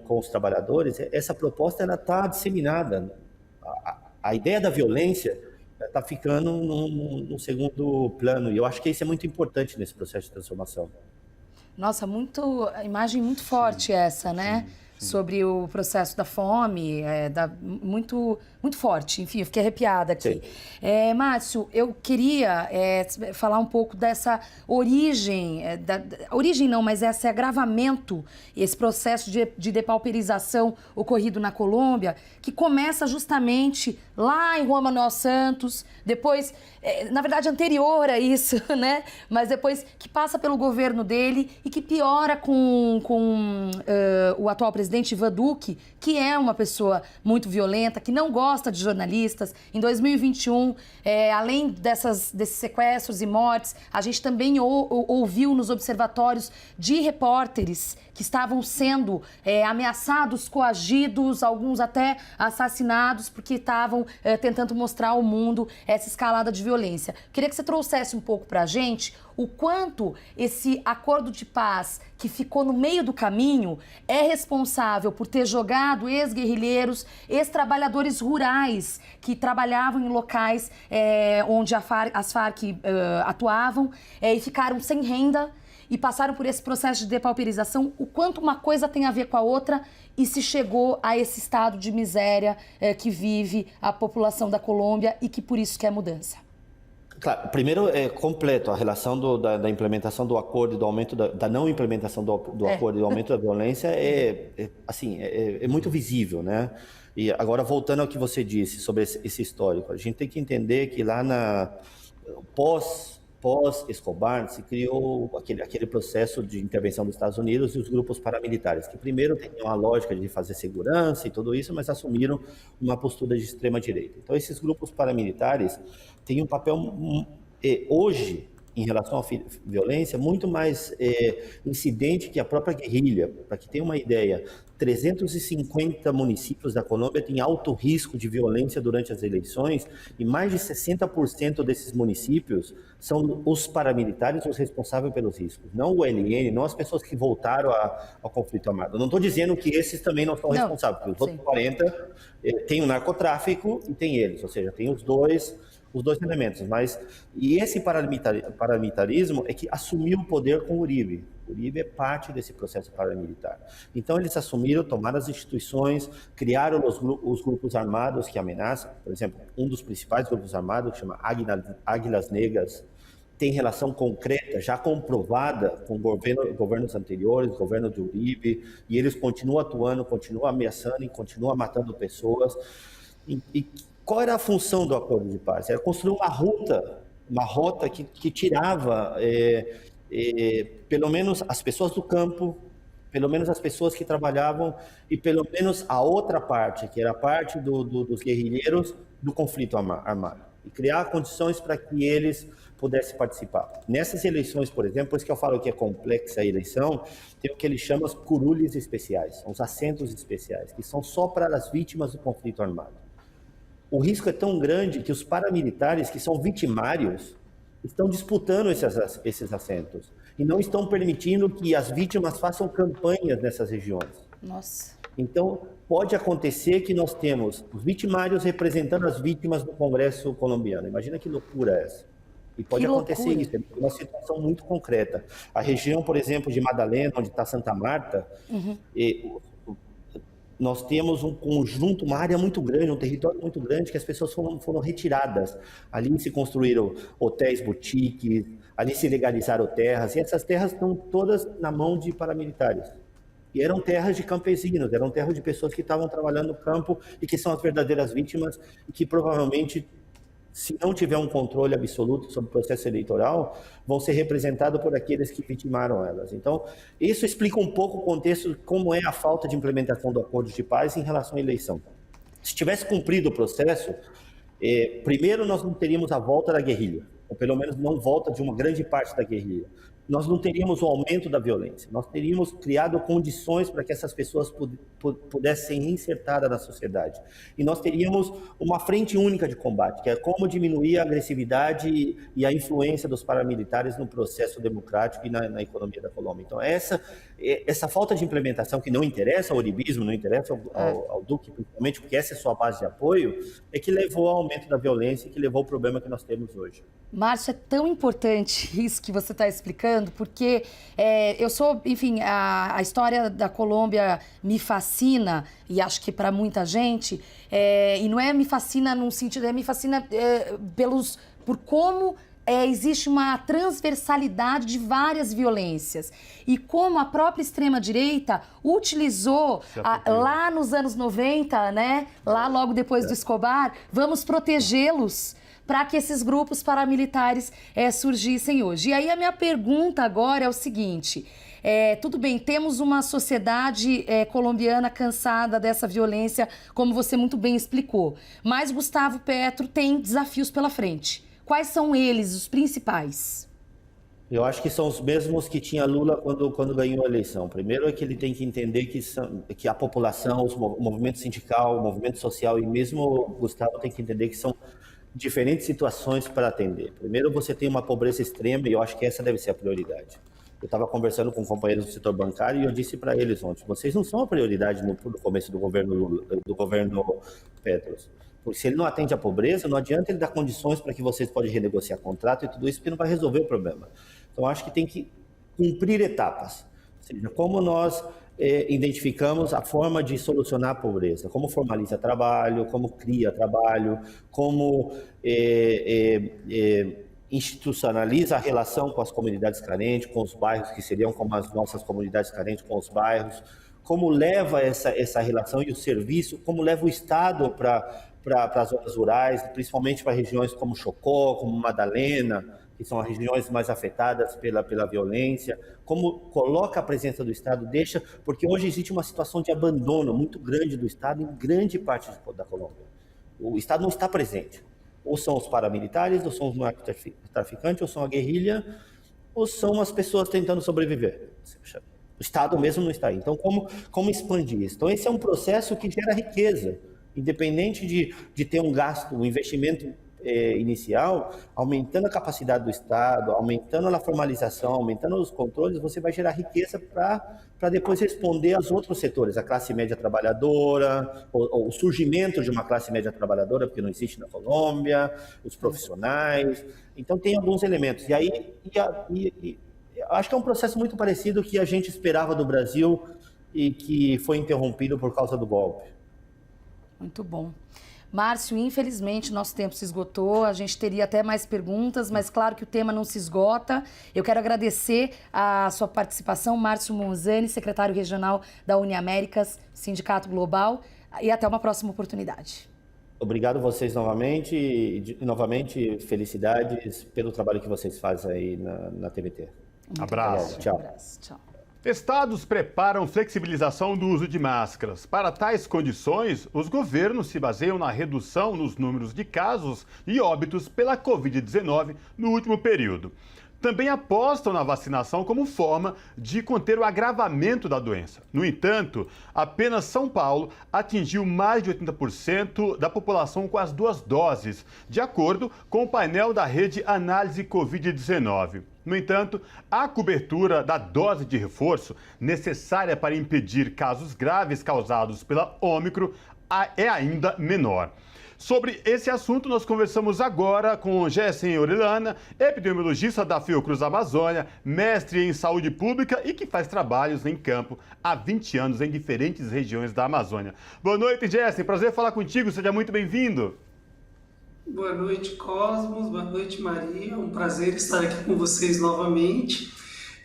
os trabalhadores, essa proposta está disseminada. A ideia da violência está ficando no segundo plano, e eu acho que isso é muito importante nesse processo de transformação. Nossa, imagem muito forte essa, né? Sim. Sobre o processo da fome, muito, muito forte. Enfim, eu fiquei arrepiada aqui. Márcio, eu queria falar um pouco dessa origem, origem não, mas esse agravamento, esse processo de depauperização ocorrido na Colômbia, que começa justamente lá em Juan Manuel Santos, depois, na verdade, anterior a isso, né? Mas depois que passa pelo governo dele e que piora com o atual presidente Ivan Duque, que é uma pessoa muito violenta, que não gosta de jornalistas. Em 2021, além desses sequestros e mortes, a gente também ouviu nos observatórios de repórteres que estavam sendo ameaçados, coagidos, alguns até assassinados, porque estavam tentando mostrar ao mundo essa escalada de violência. Queria que você trouxesse um pouco para a gente o quanto esse acordo de paz que ficou no meio do caminho é responsável por ter jogado ex-guerrilheiros, ex-trabalhadores rurais que trabalhavam em locais onde as Farc atuavam e ficaram sem renda e passaram por esse processo de depauperização, o quanto uma coisa tem a ver com a outra e se chegou a esse estado de miséria que vive a população da Colômbia e que por isso quer mudança. Claro, primeiro é completo a relação da implementação do acordo e do aumento da não implementação do acordo e do aumento da violência é muito visível, né? E agora voltando ao que você disse sobre esse histórico, a gente tem que entender que lá pós-Escobar se criou aquele processo de intervenção dos Estados Unidos e os grupos paramilitares, que primeiro tinham a lógica de fazer segurança e tudo isso, mas assumiram uma postura de extrema-direita. Então, esses grupos paramilitares têm um papel, hoje, em relação à violência, muito mais incidente que a própria guerrilha. Para que tenha uma ideia, 350 municípios da Colômbia têm alto risco de violência durante as eleições e mais de 60% desses municípios são os paramilitares os responsáveis pelos riscos. Não o ELN, não as pessoas que voltaram ao conflito armado. Eu não estou dizendo que esses também não são responsáveis, porque os outros 40 têm o narcotráfico e tem eles, ou seja, tem os dois elementos, e esse paramilitarismo é que assumiu o poder com o Uribe. O Uribe é parte desse processo paramilitar. Então eles assumiram, tomaram as instituições, criaram os grupos armados que ameaçam. Por exemplo, um dos principais grupos armados, que chama Águilas Negras, tem relação concreta, já comprovada com governos anteriores, governo de Uribe, e eles continuam atuando, continuam ameaçando e continuam matando pessoas. Qual era a função do acordo de paz? Era construir uma rota que tirava pelo menos as pessoas do campo, pelo menos as pessoas que trabalhavam e pelo menos a outra parte, que era a parte dos guerrilheiros do conflito armado. E criar condições para que eles pudessem participar. Nessas eleições, por exemplo, por isso que eu falo que é complexa a eleição, tem o que eles chamam de curules especiais, os assentos especiais, que são só para as vítimas do conflito armado. O risco é tão grande que os paramilitares, que são vitimários, estão disputando esses assentos. e não estão permitindo que as vítimas façam campanhas nessas regiões. Nossa. Então, pode acontecer que nós temos os vitimários representando as vítimas do Congresso colombiano. Imagina que loucura é essa. E pode acontecer isso, é uma situação muito concreta. A região, por exemplo, de Madalena, onde está Santa Marta, nós temos um conjunto, uma área muito grande, um território muito grande, que as pessoas foram retiradas. Ali se construíram hotéis, boutiques, ali se legalizaram terras, e essas terras estão todas na mão de paramilitares. E eram terras de campesinos, eram terras de pessoas que estavam trabalhando no campo e que são as verdadeiras vítimas e que provavelmente, se não tiver um controle absoluto sobre o processo eleitoral, vão ser representados por aqueles que vitimaram elas. Então, isso explica um pouco o contexto, como é a falta de implementação do acordo de paz em relação à eleição. Se tivesse cumprido o processo, primeiro nós não teríamos a volta da guerrilha, ou pelo menos não volta de uma grande parte da guerrilha. Nós não teríamos o aumento da violência, nós teríamos criado condições para que essas pessoas pudessem ser reinsertadas na sociedade. E nós teríamos uma frente única de combate, que é como diminuir a agressividade e a influência dos paramilitares no processo democrático e na economia da Colômbia. Então, essa falta de implementação, que não interessa ao uribismo, não interessa ao Duque, principalmente porque essa é a sua base de apoio, é que levou ao aumento da violência e que levou ao problema que nós temos hoje. Márcio, é tão importante isso que você está explicando, porque eu sou, enfim, a história da Colômbia me fascina, e acho que para muita gente, e não é me fascina num sentido, me fascina por como existe uma transversalidade de várias violências. E como a própria extrema-direita utilizou lá nos anos 90, né, lá logo depois do Escobar, vamos protegê-los para que esses grupos paramilitares surgissem hoje. E aí a minha pergunta agora é o seguinte, tudo bem, temos uma sociedade colombiana cansada dessa violência, como você muito bem explicou, mas Gustavo Petro tem desafios pela frente. Quais são eles, os principais? Eu acho que são os mesmos que tinha Lula quando ganhou a eleição. Primeiro é que ele tem que entender que a população, o movimento sindical, o movimento social e mesmo o Gustavo tem que entender que são diferentes situações para atender. Primeiro, você tem uma pobreza extrema e eu acho que essa deve ser a prioridade. Eu estava conversando com companheiros do setor bancário e eu disse para eles ontem, vocês não são a prioridade no começo do governo Lula, do governo Petro. Porque se ele não atende à pobreza, não adianta ele dar condições para que vocês possam renegociar contrato e tudo isso, porque não vai resolver o problema. Então, acho que tem que cumprir etapas. Ou seja, como nós identificamos a forma de solucionar a pobreza, como formaliza trabalho, como cria trabalho, como institucionaliza a relação com as comunidades carentes, com os bairros que seriam como as nossas comunidades carentes com os bairros, como leva essa relação e o serviço, como leva o Estado para as zonas rurais, principalmente para regiões como Chocó, como Madalena, que são as regiões mais afetadas pela violência, como coloca a presença do Estado, porque hoje existe uma situação de abandono muito grande do Estado em grande parte da Colômbia. O Estado não está presente. Ou são os paramilitares, ou são os narcotraficantes, ou são a guerrilha, ou são as pessoas tentando sobreviver. O Estado mesmo não está aí. Então, como expandir isso? Então, esse é um processo que gera riqueza, independente de ter um gasto, um investimento inicial, aumentando a capacidade do Estado, aumentando a formalização, aumentando os controles, você vai gerar riqueza para depois responder aos outros setores, a classe média trabalhadora, o surgimento de uma classe média trabalhadora, porque não existe na Colômbia, os profissionais. Então, tem alguns elementos. E aí, acho que é um processo muito parecido que a gente esperava do Brasil e que foi interrompido por causa do golpe. Muito bom. Márcio, infelizmente, nosso tempo se esgotou, a gente teria até mais perguntas, mas claro que o tema não se esgota. Eu quero agradecer a sua participação, Márcio Monzani, secretário regional da Uniaméricas, Sindicato Global, e até uma próxima oportunidade. Obrigado a vocês novamente, e novamente felicidades pelo trabalho que vocês fazem aí na TVT. Abraço. Tchau. Abraço. Tchau. Estados preparam flexibilização do uso de máscaras. Para tais condições, os governos se baseiam na redução nos números de casos e óbitos pela Covid-19 no último período. também apostam na vacinação como forma de conter o agravamento da doença. No entanto, apenas São Paulo atingiu mais de 80% da população com as 2 doses, de acordo com o painel da rede Análise Covid-19. No entanto, a cobertura da dose de reforço necessária para impedir casos graves causados pela Ômicron é ainda menor. Sobre esse assunto, nós conversamos agora com Gessen Orellana, epidemiologista da Fiocruz Amazônia, mestre em saúde pública e que faz trabalhos em campo há 20 anos em diferentes regiões da Amazônia. Boa noite, Gessen. Prazer falar contigo. Seja muito bem-vindo. Boa noite, Cosmos. Boa noite, Maria. É um prazer estar aqui com vocês novamente.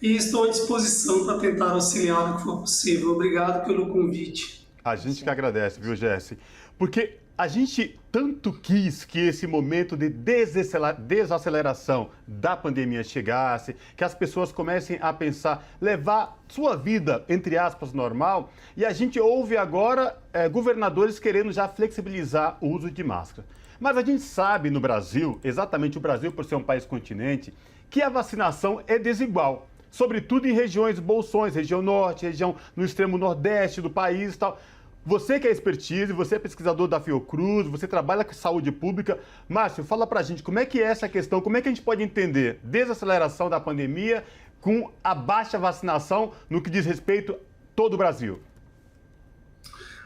E estou à disposição para tentar auxiliar no que for possível. Obrigado pelo convite. A gente que agradece, viu, Gessen? Porque a gente tanto quis que esse momento de desaceleração da pandemia chegasse, que as pessoas comecem a pensar, levar sua vida, entre aspas, normal, e a gente ouve agora governadores querendo já flexibilizar o uso de máscara. Mas a gente sabe no Brasil, exatamente o Brasil por ser um país continente, que a vacinação é desigual, sobretudo em regiões bolsões, região norte, região no extremo nordeste do país e tal. Você que é expertise, você é pesquisador da Fiocruz, você trabalha com saúde pública. Márcio, fala pra gente como é que é essa questão, como é que a gente pode entender desaceleração da pandemia com a baixa vacinação no que diz respeito a todo o Brasil?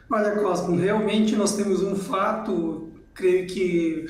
Olha, Cosmo, realmente nós temos um fato, creio que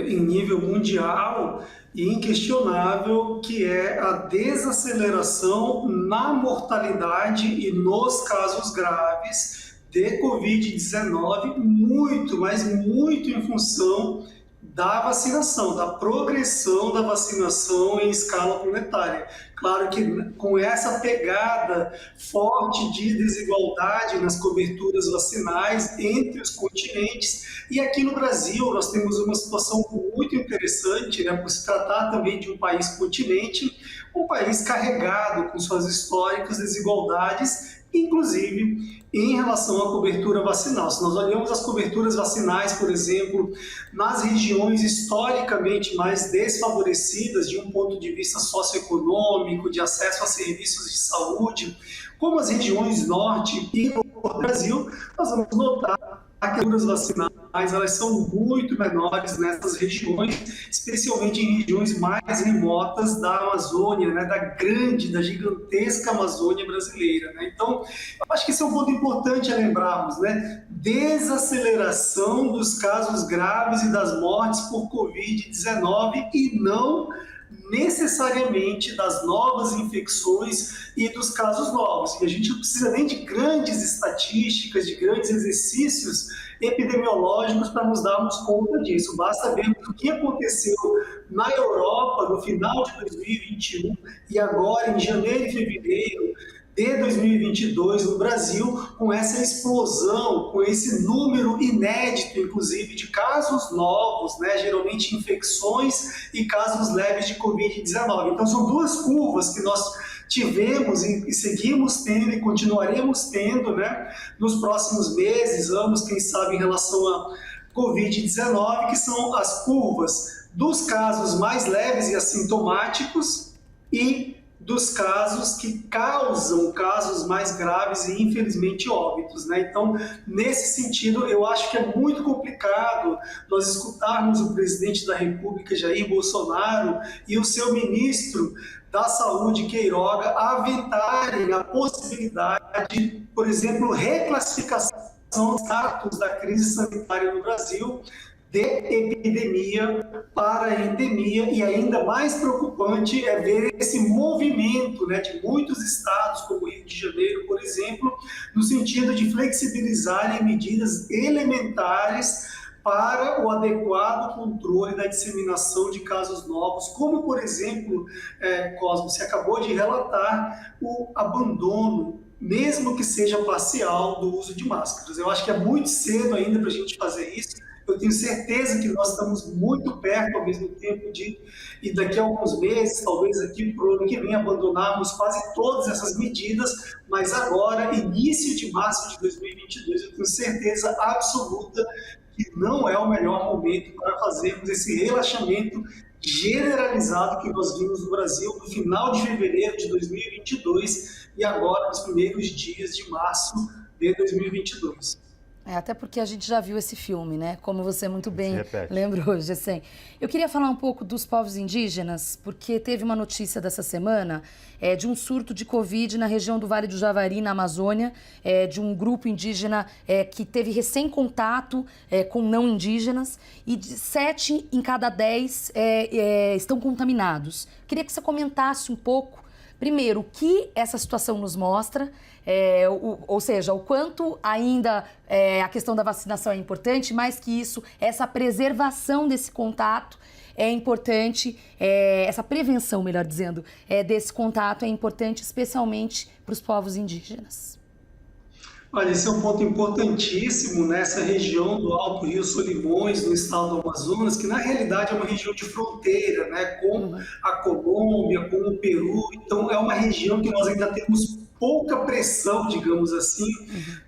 em nível mundial e inquestionável, que é a desaceleração na mortalidade e nos casos graves de Covid-19, muito, mas muito em função da vacinação, da progressão da vacinação em escala planetária. Claro que com essa pegada forte de desigualdade nas coberturas vacinais entre os continentes, e aqui no Brasil nós temos uma situação muito interessante, né, por se tratar também de um país continente, um país carregado com suas históricas desigualdades, inclusive em relação à cobertura vacinal. Se nós olhamos as coberturas vacinais, por exemplo, nas regiões historicamente mais desfavorecidas de um ponto de vista socioeconômico, de acesso a serviços de saúde, como as regiões norte e do Brasil, nós vamos notar que as coberturas vacinais elas são muito menores nessas regiões, especialmente em regiões mais remotas da Amazônia, né, da gigantesca Amazônia brasileira, né? Então, eu acho que esse é um ponto importante a lembrarmos, né? Desaceleração dos casos graves e das mortes por Covid-19 e não necessariamente das novas infecções e dos casos novos. E a gente não precisa nem de grandes estatísticas, de grandes exercícios epidemiológicos para nos darmos conta disso. Basta ver o que aconteceu na Europa no final de 2021 e agora em janeiro e fevereiro de 2022 no Brasil, com essa explosão, com esse número inédito, inclusive, de casos novos, né, geralmente infecções e casos leves de Covid-19. Então, são duas curvas que nós tivemos e seguimos tendo e continuaremos tendo, né, nos próximos meses, anos, quem sabe, em relação a Covid-19, que são as curvas dos casos mais leves e assintomáticos e dos casos que causam casos mais graves e, infelizmente, óbitos, né? Então, nesse sentido, eu acho que é muito complicado nós escutarmos o presidente da República, Jair Bolsonaro, e o seu ministro da Saúde, Queiroga, aventarem a possibilidade, por exemplo, reclassificação dos status da crise sanitária no Brasil de epidemia para endemia, e ainda mais preocupante é ver esse movimento, né, de muitos estados, como o Rio de Janeiro, por exemplo, no sentido de flexibilizarem medidas elementares para o adequado controle da disseminação de casos novos, como, por exemplo, Cosmo, você acabou de relatar o abandono, mesmo que seja parcial, do uso de máscaras. Eu acho que é muito cedo ainda para a gente fazer isso. Eu tenho certeza que nós estamos muito perto, ao mesmo tempo, e daqui a alguns meses, talvez aqui para o ano que vem, abandonarmos quase todas essas medidas, mas agora, início de março de 2022, eu tenho certeza absoluta que não é o melhor momento para fazermos esse relaxamento generalizado que nós vimos no Brasil no final de fevereiro de 2022 e agora nos primeiros dias de março de 2022. Até porque a gente já viu esse filme, né? Como você muito bem lembrou, Gessen. Eu queria falar um pouco dos povos indígenas, porque teve uma notícia dessa semana de um surto de Covid na região do Vale do Javari, na Amazônia, de um grupo indígena que teve recém-contato com não indígenas e 7 em cada 10 estão contaminados. Queria que você comentasse um pouco, primeiro, o que essa situação nos mostra, ou seja, o quanto ainda a questão da vacinação é importante, mais que isso, essa preservação desse contato é importante, essa prevenção, melhor dizendo, desse contato é importante, especialmente para os povos indígenas. Olha, esse é um ponto importantíssimo nessa região do Alto Rio Solimões, no estado do Amazonas, que na realidade é uma região de fronteira, né, com a Colômbia, com o Peru. Então, é uma região que nós ainda temos pouca pressão, digamos assim,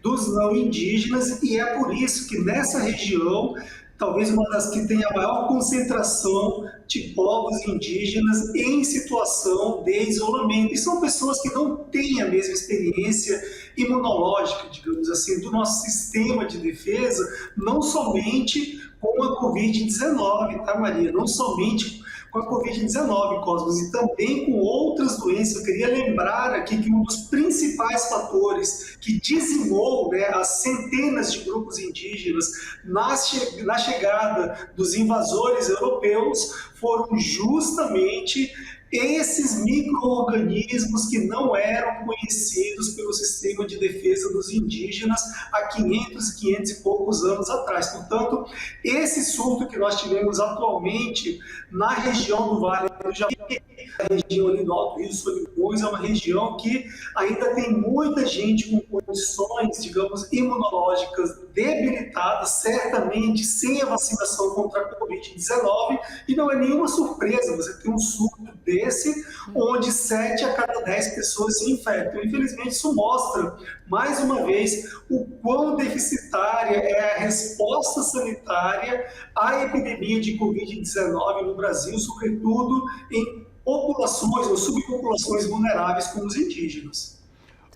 dos não indígenas, e é por isso que nessa região, talvez uma das que tem a maior concentração de povos indígenas em situação de isolamento. E são pessoas que não têm a mesma experiência imunológica, digamos assim, do nosso sistema de defesa, não somente com a Covid-19, tá, Maria? Não somente com a Covid-19, Cosmos, e também com outras doenças. Eu queria lembrar aqui que um dos principais fatores que dizimou, né, as centenas de grupos indígenas na chegada dos invasores europeus foram justamente esses micro-organismos que não eram conhecidos pelo sistema de defesa dos indígenas há 500 e poucos anos atrás. Portanto, esse surto que nós tivemos atualmente na região do Vale do Javari, a região ali do Alto Rio Solimões, é uma região que ainda tem muita gente com condições, digamos, imunológicas debilitadas, certamente sem a vacinação contra a Covid-19, e não é nenhuma surpresa você ter um surto desse, onde 7 a cada 10 pessoas se infectam. Infelizmente, isso mostra, mais uma vez, o quão deficitária é a resposta sanitária à epidemia de Covid-19 no Brasil, sobretudo em populações ou subpopulações vulneráveis como os indígenas.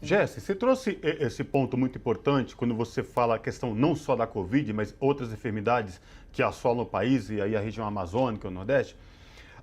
Jesse, você trouxe esse ponto muito importante quando você fala a questão não só da Covid, mas outras enfermidades que assolam o país e aí a região amazônica, o Nordeste.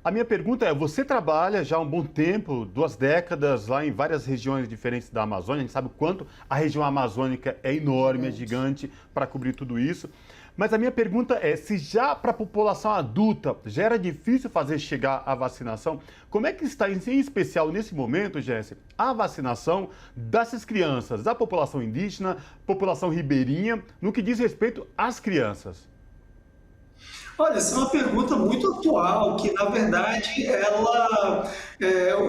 A minha pergunta é, você trabalha já há um bom tempo, 2 décadas, lá em várias regiões diferentes da Amazônia, a gente sabe o quanto a região amazônica é enorme, é gigante para cobrir tudo isso. Mas a minha pergunta é, se já para a população adulta já era difícil fazer chegar a vacinação, como é que está, em especial nesse momento, Jesse, a vacinação dessas crianças, da população indígena, população ribeirinha, no que diz respeito às crianças? Olha, essa é uma pergunta muito atual, que na verdade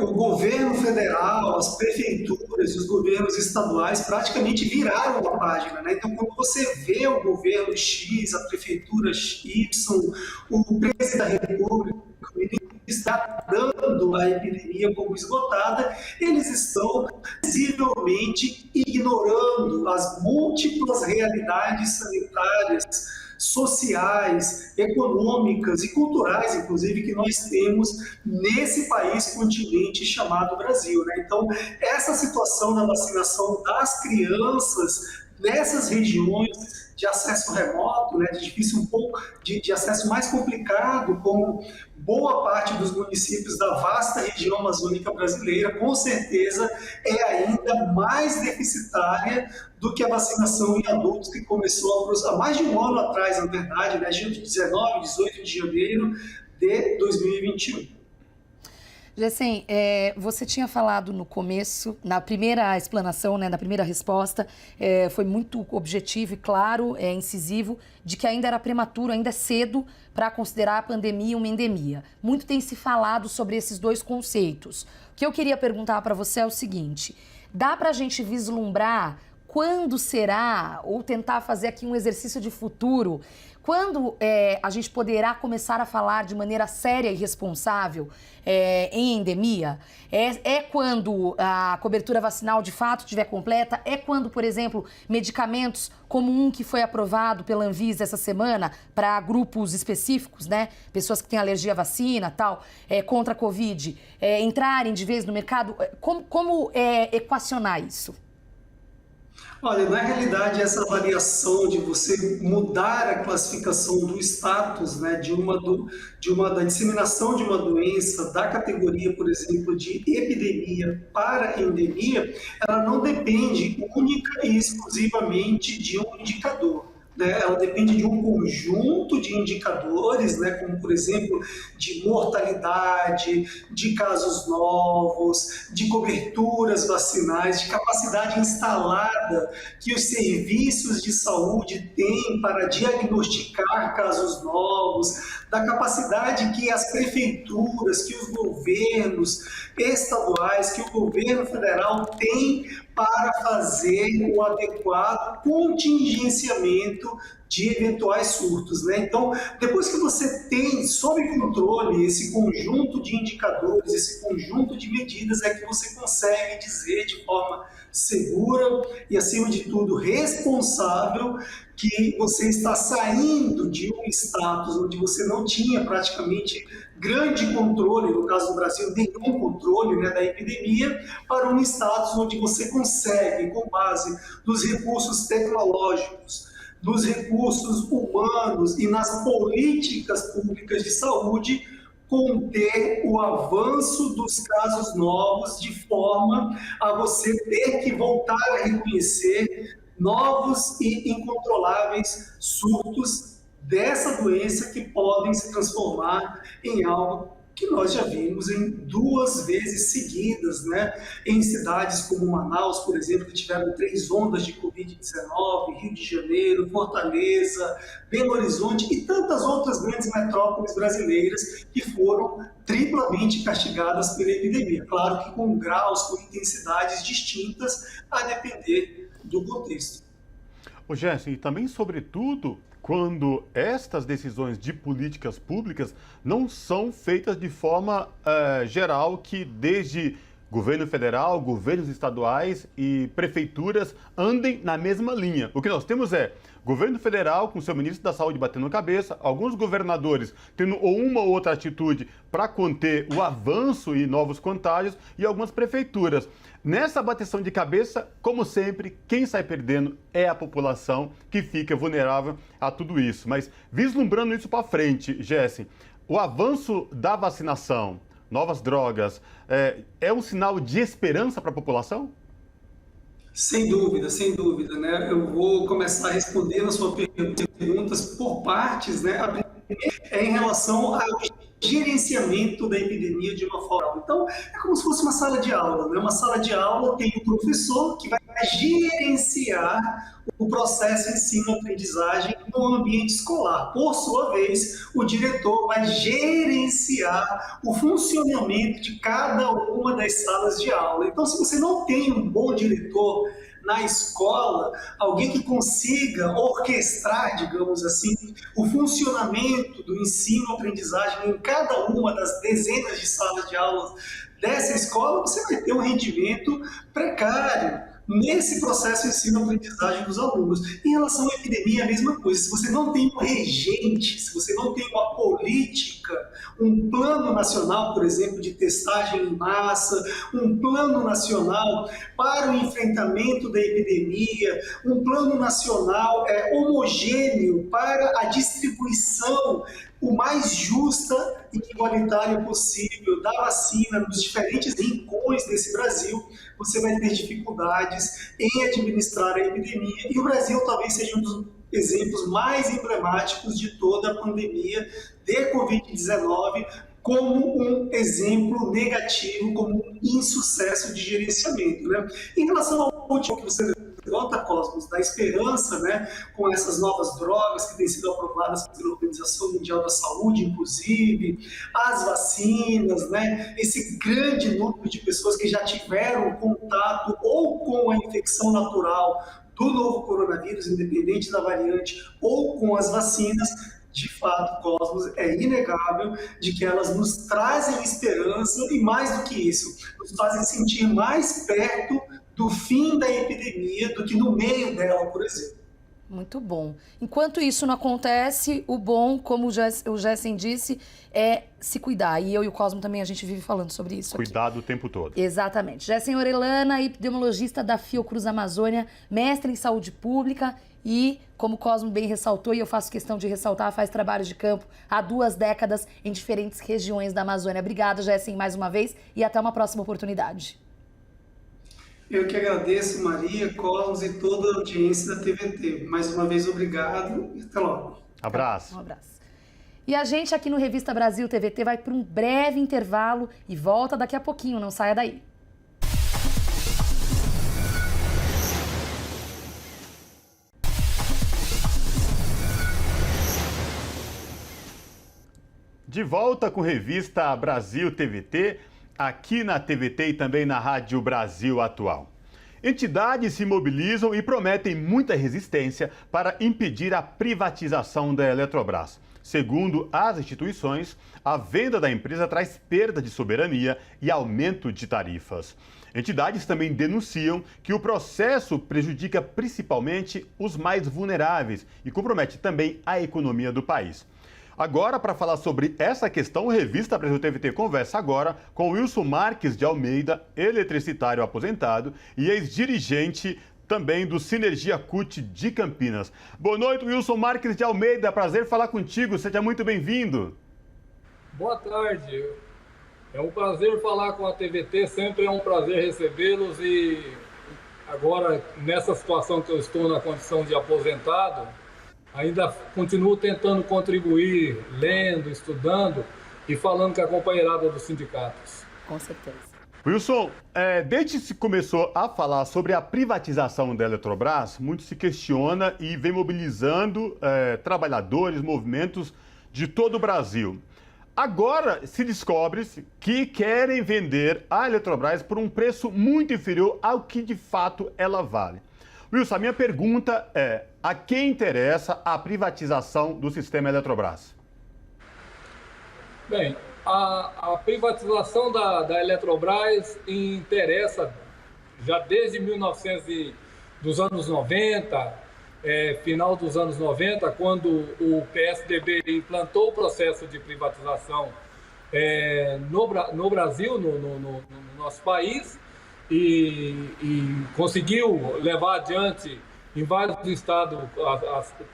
o governo federal, as prefeituras e os governos estaduais praticamente viraram a página, né? Então, quando você vê o governo X, a prefeitura Y, o presidente da República, o ministro está dando a epidemia como esgotada, eles estão visivelmente ignorando as múltiplas realidades sanitárias, sociais, econômicas e culturais, inclusive, que nós temos nesse país continente chamado Brasil, né? Então, essa situação da vacinação das crianças nessas regiões de acesso remoto, né, de difícil um pouco, de acesso mais complicado, como boa parte dos municípios da vasta região amazônica brasileira, com certeza é ainda mais deficitária do que a vacinação em adultos, que começou há mais de um ano atrás, na verdade, né, de 19, 18 de janeiro de 2021. Gessen, você tinha falado no começo, na primeira explanação, né, na primeira resposta, foi muito objetivo e claro, incisivo, de que ainda era prematuro, ainda é cedo para considerar a pandemia uma endemia. Muito tem se falado sobre esses 2 conceitos. O que eu queria perguntar para você é o seguinte, dá para a gente vislumbrar quando será, ou tentar fazer aqui um exercício de futuro, quando a gente poderá começar a falar de maneira séria e responsável em endemia? É quando a cobertura vacinal de fato estiver completa? É quando, por exemplo, medicamentos como um que foi aprovado pela Anvisa essa semana para grupos específicos, né? Pessoas que têm alergia à vacina, tal, contra a Covid, entrarem de vez no mercado? Como equacionar isso? Olha, na realidade, essa variação de você mudar a classificação do status, né, da disseminação de uma doença, da categoria, por exemplo, de epidemia para endemia, ela não depende única e exclusivamente de um indicador. Ela depende de um conjunto de indicadores, né, como, por exemplo, de mortalidade, de casos novos, de coberturas vacinais, de capacidade instalada que os serviços de saúde têm para diagnosticar casos novos, da capacidade que as prefeituras, que os governos estaduais, que o governo federal tem para fazer o adequado contingenciamento de eventuais surtos, né? Então, depois que você tem sob controle esse conjunto de indicadores, esse conjunto de medidas, é que você consegue dizer de forma segura e, acima de tudo, responsável, que você está saindo de um status onde você não tinha praticamente grande controle, no caso do Brasil, nenhum controle, né, da epidemia, para um status onde você consegue, com base nos recursos tecnológicos, nos recursos humanos e nas políticas públicas de saúde, conter o avanço dos casos novos de forma a você ter que voltar a reconhecer novos e incontroláveis surtos dessa doença que podem se transformar em algo que nós já vimos em 2 vezes seguidas, né? Em cidades como Manaus, por exemplo, que tiveram 3 ondas de Covid-19, Rio de Janeiro, Fortaleza, Belo Horizonte e tantas outras grandes metrópoles brasileiras que foram triplamente castigadas pela epidemia. Claro que com graus, com intensidades distintas, a depender do contexto. Ô Gerson, e também, sobretudo, quando estas decisões de políticas públicas não são feitas de forma geral, que desde governo federal, governos estaduais e prefeituras andem na mesma linha. O que nós temos é governo federal com seu ministro da Saúde batendo cabeça, alguns governadores tendo uma ou outra atitude para conter o avanço e novos contágios e algumas prefeituras. Nessa bateção de cabeça, como sempre, quem sai perdendo é a população que fica vulnerável a tudo isso. Mas vislumbrando isso para frente, Jessen, o avanço da vacinação, novas drogas, é um sinal de esperança para a população? Sem dúvida, né? Eu vou começar respondendo a sua perguntas por partes, né? A primeira é em relação ao gerenciamento da epidemia de uma forma. Então, é como se fosse uma sala de aula, né? Uma sala de aula tem um professor que vai gerenciar o processo ensino-aprendizagem no ambiente escolar. Por sua vez, o diretor vai gerenciar o funcionamento de cada uma das salas de aula. Então, se você não tem um bom diretor na escola, alguém que consiga orquestrar, digamos assim, o funcionamento do ensino-aprendizagem em cada uma das dezenas de salas de aula dessa escola, você vai ter um rendimento precário nesse processo de ensino-aprendizagem dos alunos. Em relação à epidemia, a mesma coisa. Se você não tem um regente, se você não tem uma política, um plano nacional, por exemplo, de testagem em massa, um plano nacional para o enfrentamento da epidemia, um plano nacional homogêneo para a distribuição o mais justa e igualitária possível da vacina nos diferentes rincões desse Brasil, você vai ter dificuldades em administrar a epidemia. E o Brasil talvez seja um dos exemplos mais emblemáticos de toda a pandemia de Covid-19, como um exemplo negativo, como um insucesso de gerenciamento, né? Em relação ao último que você levanta, Cosmos, da esperança, né, com essas novas drogas que têm sido aprovadas pela Organização Mundial da Saúde, inclusive, as vacinas, né, esse grande número de pessoas que já tiveram contato ou com a infecção natural do novo coronavírus, independente da variante, ou com as vacinas, de fato, Cosmos, é inegável de que elas nos trazem esperança e, mais do que isso, nos fazem sentir mais perto do fim da epidemia do que no meio dela, por exemplo. Muito bom. Enquanto isso não acontece, o bom, como o Gessen disse, é se cuidar. E eu e o Cosmo também, a gente vive falando sobre isso aqui. Cuidado o tempo todo. Exatamente. Gessen Orellana, epidemiologista da Fiocruz Amazônia, mestre em saúde pública e, como o Cosmo bem ressaltou, e eu faço questão de ressaltar, faz trabalho de campo há 2 décadas em diferentes regiões da Amazônia. Obrigada, Gessen, mais uma vez e até uma próxima oportunidade. Eu que agradeço, Maria, Cosmos e toda a audiência da TVT. Mais uma vez, obrigado e até logo. Abraço. Um abraço. E a gente aqui no Revista Brasil TVT vai para um breve intervalo e volta daqui a pouquinho, não saia daí. De volta com Revista Brasil TVT, aqui na TVT e também na Rádio Brasil Atual. Entidades se mobilizam e prometem muita resistência para impedir a privatização da Eletrobras. Segundo as instituições, a venda da empresa traz perda de soberania e aumento de tarifas. Entidades também denunciam que o processo prejudica principalmente os mais vulneráveis e compromete também a economia do país. Agora, para falar sobre essa questão, a Revista Brasil TVT conversa agora com Wilson Marques de Almeida, eletricitário aposentado e ex-dirigente também do Sinergia CUT de Campinas. Boa noite, Wilson Marques de Almeida. Prazer falar contigo. Seja muito bem-vindo. Boa tarde. É um prazer falar com a TVT. Sempre é um prazer recebê-los e agora, nessa situação que eu estou na condição de aposentado, ainda continuo tentando contribuir, lendo, estudando e falando com a companheirada dos sindicatos. Com certeza. Wilson, desde que se começou a falar sobre a privatização da Eletrobras, muito se questiona e vem mobilizando trabalhadores, movimentos de todo o Brasil. Agora se descobre que querem vender a Eletrobras por um preço muito inferior ao que de fato ela vale. Wilson, a minha pergunta é: a quem interessa a privatização do sistema Eletrobras? Bem, a privatização da Eletrobras interessa já desde dos anos 90, final dos anos 90, quando o PSDB implantou o processo de privatização no Brasil, no nosso país, e conseguiu levar adiante em vários estados,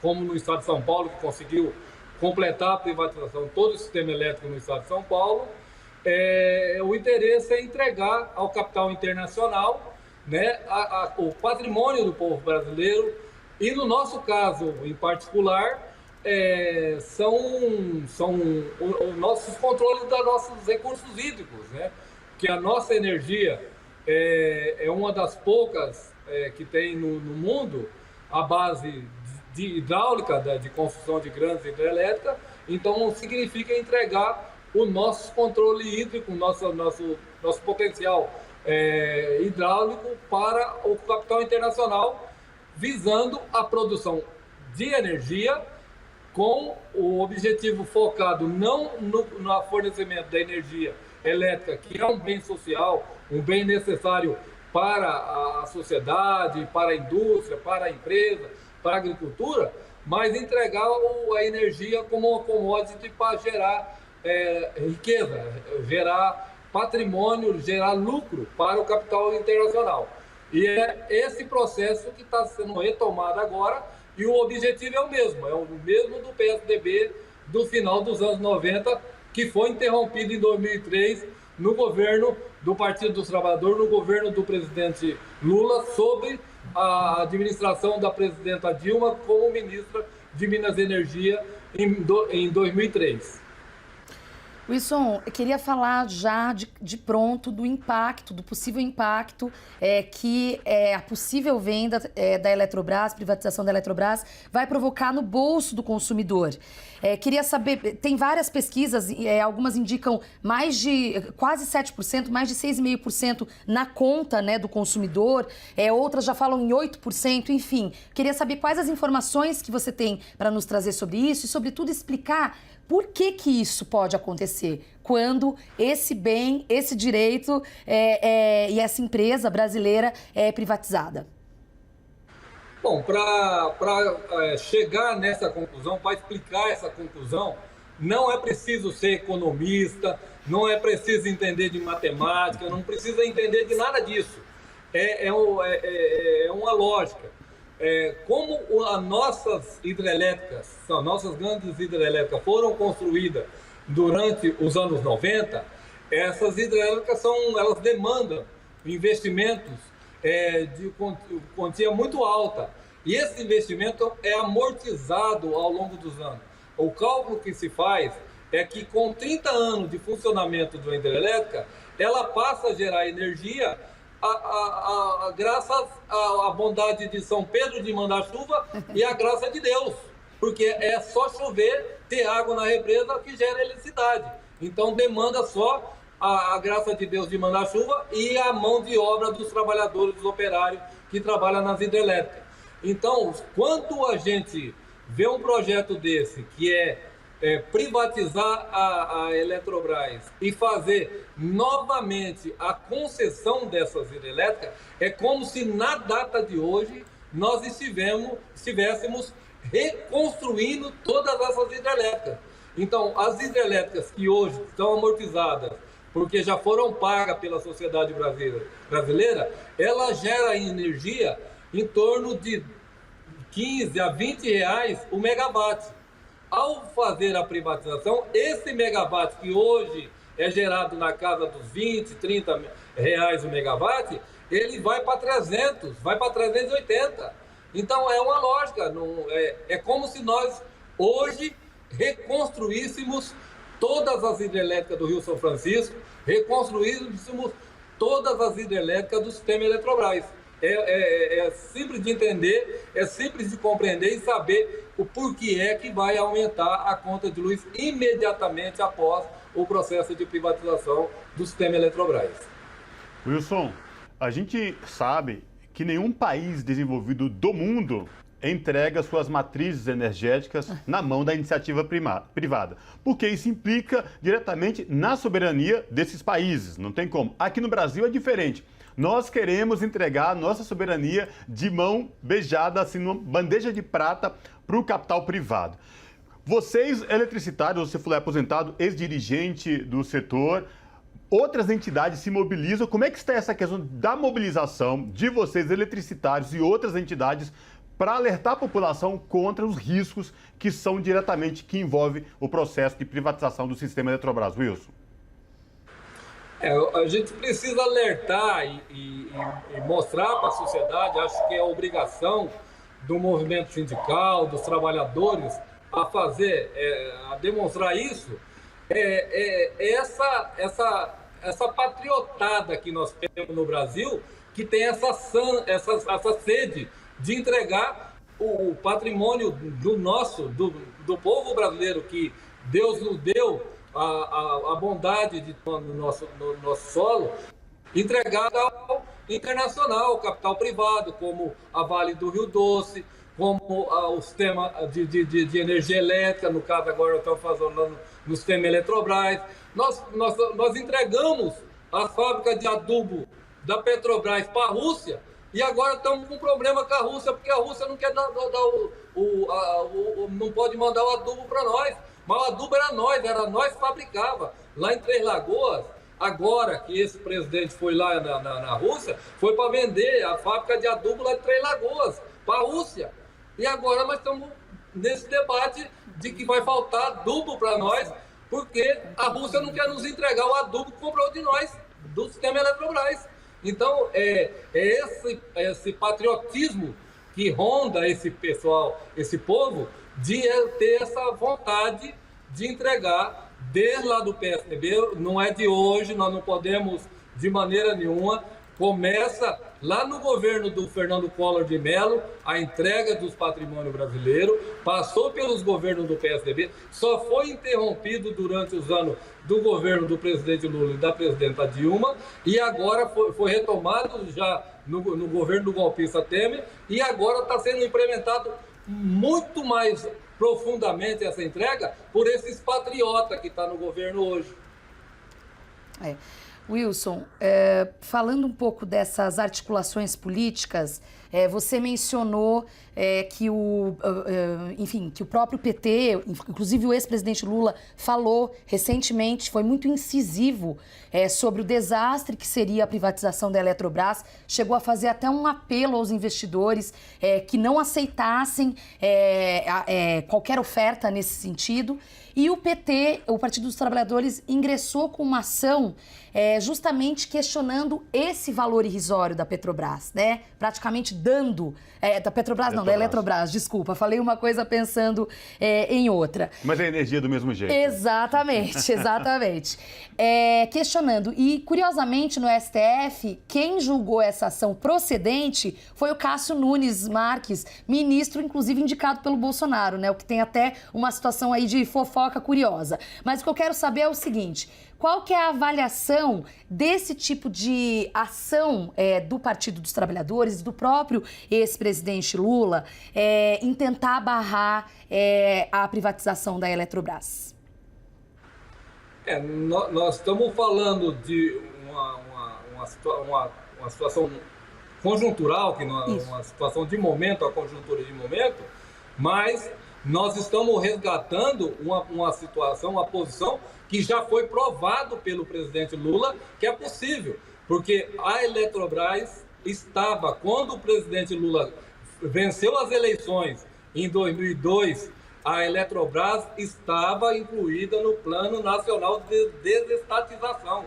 como no estado de São Paulo, que conseguiu completar a privatização, todo o sistema elétrico no estado de São Paulo. O interesse é entregar ao capital internacional, né, o patrimônio do povo brasileiro, e no nosso caso em particular, são os nossos controles dos nossos recursos hídricos, né? Que a nossa energia é uma das poucas que tem no mundo a base de hidráulica, de construção de grandes hidrelétricas. Então significa entregar o nosso controle hídrico, nosso potencial hidráulico para o capital internacional, visando a produção de energia com o objetivo focado não no fornecimento da energia elétrica, que é um bem social, um bem necessário para a sociedade, para a indústria, para a empresa, para a agricultura, mas entregar a energia como uma commodity para gerar riqueza, gerar patrimônio, gerar lucro para o capital internacional. E é esse processo que está sendo retomado agora, e o objetivo é o mesmo do PSDB do final dos anos 90, que foi interrompido em 2003 no governo do Partido dos Trabalhadores, no governo do presidente Lula, sob a administração da presidenta Dilma como ministra de Minas e Energia em 2003. Wilson, eu queria falar já de pronto do impacto, do possível impacto que a possível venda da Eletrobras, privatização da Eletrobras, vai provocar no bolso do consumidor. Queria saber, tem várias pesquisas, algumas indicam quase 7%, mais de 6,5% na conta, né, do consumidor, outras já falam em 8%, enfim. Queria saber quais as informações que você tem para nos trazer sobre isso e, sobretudo, explicar por que isso pode acontecer quando esse bem, esse direito e essa empresa brasileira é privatizada. Bom, para chegar nessa conclusão, para explicar essa conclusão, não é preciso ser economista, não é preciso entender de matemática, não precisa entender de nada disso. É uma lógica. Como as nossas hidrelétricas, as nossas grandes hidrelétricas foram construídas durante os anos 90, essas hidrelétricas elas demandam investimentos de quantia muito alta. E esse investimento é amortizado ao longo dos anos. O cálculo que se faz é que com 30 anos de funcionamento de uma hidrelétrica, ela passa a gerar energia graças à bondade de São Pedro de mandar chuva e a graça de Deus, porque é só chover, ter água na represa que gera eletricidade. Então demanda só a graça de Deus de mandar chuva e a mão de obra dos trabalhadores, dos operários que trabalham nas hidrelétricas. Então, quando a gente vê um projeto desse, que é privatizar a Eletrobras e fazer novamente a concessão dessas hidrelétricas, é como se na data de hoje nós estivéssemos reconstruindo todas essas hidrelétricas. Então, as hidrelétricas que hoje estão amortizadas, porque já foram pagas pela sociedade brasileira, ela gera energia em torno de 15 a 20 reais o megawatt. Ao fazer a privatização, esse megawatt que hoje é gerado na casa dos 20, 30 reais o megawatt, ele vai para 300, vai para 380. Então é uma lógica, é como se nós hoje reconstruíssemos todas as hidrelétricas do Rio São Francisco, reconstruíssemos todas as hidrelétricas do sistema Eletrobras. É simples de entender, é simples de compreender e saber o porquê que vai aumentar a conta de luz imediatamente após o processo de privatização do sistema Eletrobras. Wilson, a gente sabe que nenhum país desenvolvido do mundo entrega suas matrizes energéticas na mão da iniciativa privada, porque isso implica diretamente na soberania desses países, não tem como. Aqui no Brasil é diferente. Nós queremos entregar a nossa soberania de mão beijada, assim, numa bandeja de prata para o capital privado. Vocês, eletricitários, você foi aposentado, ex-dirigente do setor, outras entidades se mobilizam. Como é que está essa questão da mobilização de vocês, eletricitários e outras entidades, para alertar a população contra os riscos que são diretamente, que envolvem o processo de privatização do sistema Eletrobras? Wilson? A gente precisa alertar e mostrar para a sociedade, acho que é a obrigação do movimento sindical, dos trabalhadores, a demonstrar isso, essa patriotada que nós temos no Brasil, que tem essa sede de entregar o patrimônio do povo brasileiro, que Deus nos deu, a bondade no nosso solo, entregada ao internacional, ao capital privado, como a Vale do Rio Doce, como o sistema de energia elétrica, no caso agora estamos falando no sistema Eletrobras. Nós entregamos as fábricas de adubo da Petrobras para a Rússia e agora estamos com um problema com a Rússia, porque a Rússia não quer não pode mandar o adubo para nós. Mas o adubo era nós que fabricava. Lá em Três Lagoas, agora que esse presidente foi lá na Rússia, foi para vender a fábrica de adubo lá de Três Lagoas, para a Rússia. E agora nós estamos nesse debate de que vai faltar adubo para nós, porque a Rússia não quer nos entregar o adubo que comprou de nós, do sistema Eletrobras. Então, esse patriotismo que ronda esse pessoal, esse povo, de ter essa vontade de entregar desde lá do PSDB, não é de hoje, nós não podemos de maneira nenhuma. Começa lá no governo do Fernando Collor de Mello, a entrega dos patrimônios brasileiros, passou pelos governos do PSDB, só foi interrompido durante os anos do governo do presidente Lula e da presidenta Dilma, e agora foi retomado já no governo do golpista Temer, e agora está sendo implementado muito mais profundamente essa entrega por esses patriotas que estão no governo hoje. Wilson, falando um pouco dessas articulações políticas, você mencionou que o próprio PT, inclusive o ex-presidente Lula, falou recentemente, foi muito incisivo sobre o desastre que seria a privatização da Eletrobras, chegou a fazer até um apelo aos investidores que não aceitassem qualquer oferta nesse sentido. E o PT, o Partido dos Trabalhadores, ingressou com uma ação justamente questionando esse valor irrisório da Petrobras, né? Praticamente dando... da Petrobras não, da Eletrobras, desculpa. Falei uma coisa pensando em outra. Mas é energia do mesmo jeito. Exatamente, exatamente. Questionando. E, curiosamente, no STF, quem julgou essa ação procedente foi o Cássio Nunes Marques, ministro, inclusive, indicado pelo Bolsonaro, né? O que tem até uma situação aí de fofoca curiosa. Mas o que eu quero saber é o seguinte: qual que é a avaliação desse tipo de ação do Partido dos Trabalhadores, do próprio ex-presidente Lula, em tentar barrar a privatização da Eletrobras? Nós estamos falando de uma situação conjuntural, que não é uma situação de momento, a conjuntura de momento, mas nós estamos resgatando uma situação, uma posição que já foi provado pelo presidente Lula que é possível, porque a Eletrobras estava, quando o presidente Lula venceu as eleições em 2002, a Eletrobras estava incluída no Plano Nacional de Desestatização.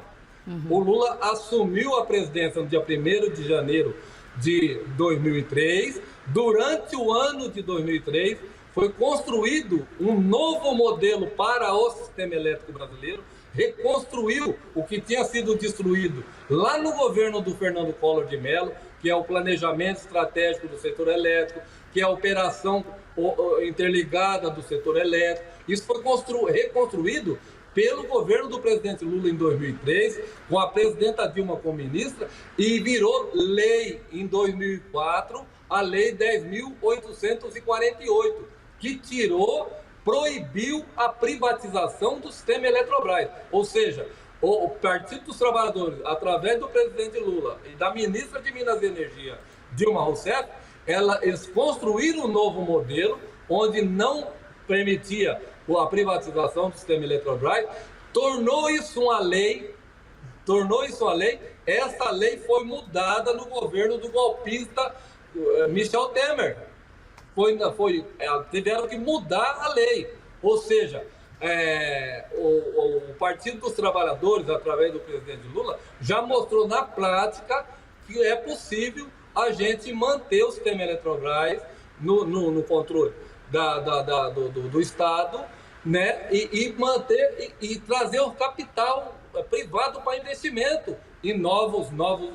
O Lula assumiu a presidência no dia 1º de janeiro de 2003. Durante o ano de 2003, foi construído um novo modelo para o sistema elétrico brasileiro, reconstruiu o que tinha sido destruído lá no governo do Fernando Collor de Mello, que é o planejamento estratégico do setor elétrico, que é a operação interligada do setor elétrico. Isso foi reconstruído pelo governo do presidente Lula em 2003, com a presidenta Dilma como ministra, e virou lei em 2004, a Lei 10.848, que proibiu a privatização do sistema Eletrobras. Ou seja, o Partido dos Trabalhadores, através do presidente Lula e da ministra de Minas e Energia, Dilma Rousseff, eles construíram um novo modelo, onde não permitia a privatização do sistema Eletrobras, tornou isso uma lei. Essa lei foi mudada no governo do golpista Michel Temer. Tiveram que mudar a lei. Ou seja, o Partido dos Trabalhadores, através do presidente Lula, já mostrou na prática que é possível a gente manter o sistema Eletrobras no controle do Estado, né? E manter e trazer o capital privado para investimento em novos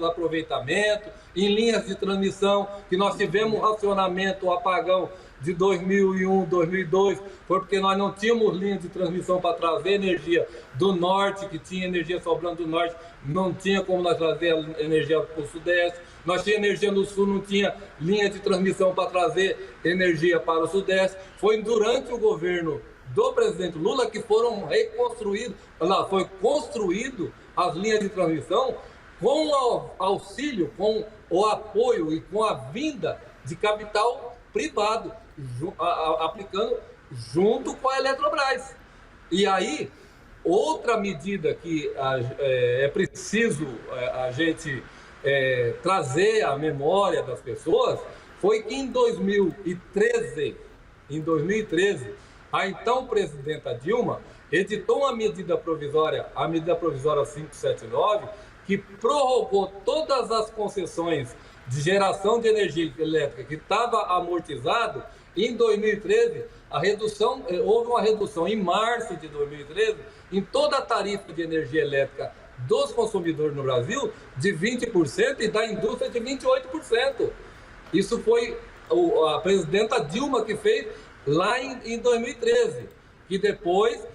aproveitamentos, em linhas de transmissão, que nós tivemos racionamento, o apagão de 2001, 2002, foi porque nós não tínhamos linha de transmissão para trazer energia do norte, que tinha energia sobrando do norte, não tinha como nós trazer energia para o sudeste. Nós tínhamos energia no sul, não tinha linha de transmissão para trazer energia para o sudeste. Foi durante o governo do presidente Lula que foram foi construído as linhas de transmissão com o auxílio, com o apoio e com a vinda de capital privado, aplicando junto com a Eletrobras. E aí, outra medida que é preciso a gente trazer à memória das pessoas foi que em 2013, a então presidenta Dilma editou uma medida provisória, a medida provisória 579, que prorrogou todas as concessões de geração de energia elétrica que estava amortizado. Em 2013, houve uma redução em março de 2013 em toda a tarifa de energia elétrica dos consumidores no Brasil de 20% e da indústria de 28%. Isso foi a presidenta Dilma que fez lá em 2013, que depois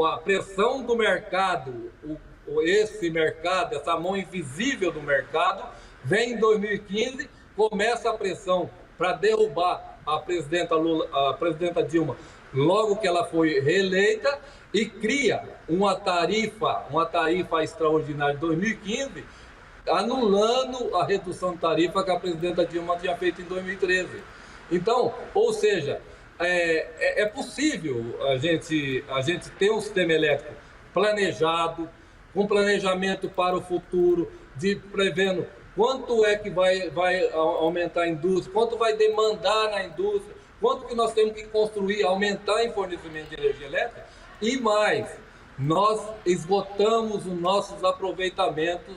a pressão do mercado, esse mercado, essa mão invisível do mercado, vem em 2015, começa a pressão para derrubar a presidenta Dilma logo que ela foi reeleita e cria uma tarifa extraordinária de 2015, anulando a redução de tarifa que a presidenta Dilma tinha feito em 2013. Então, ou seja, é possível a gente ter um sistema elétrico planejado, com planejamento para o futuro, prevendo quanto é que vai aumentar a indústria, quanto vai demandar na indústria, quanto que nós temos que construir, aumentar em fornecimento de energia elétrica. E mais, nós esgotamos os nossos aproveitamentos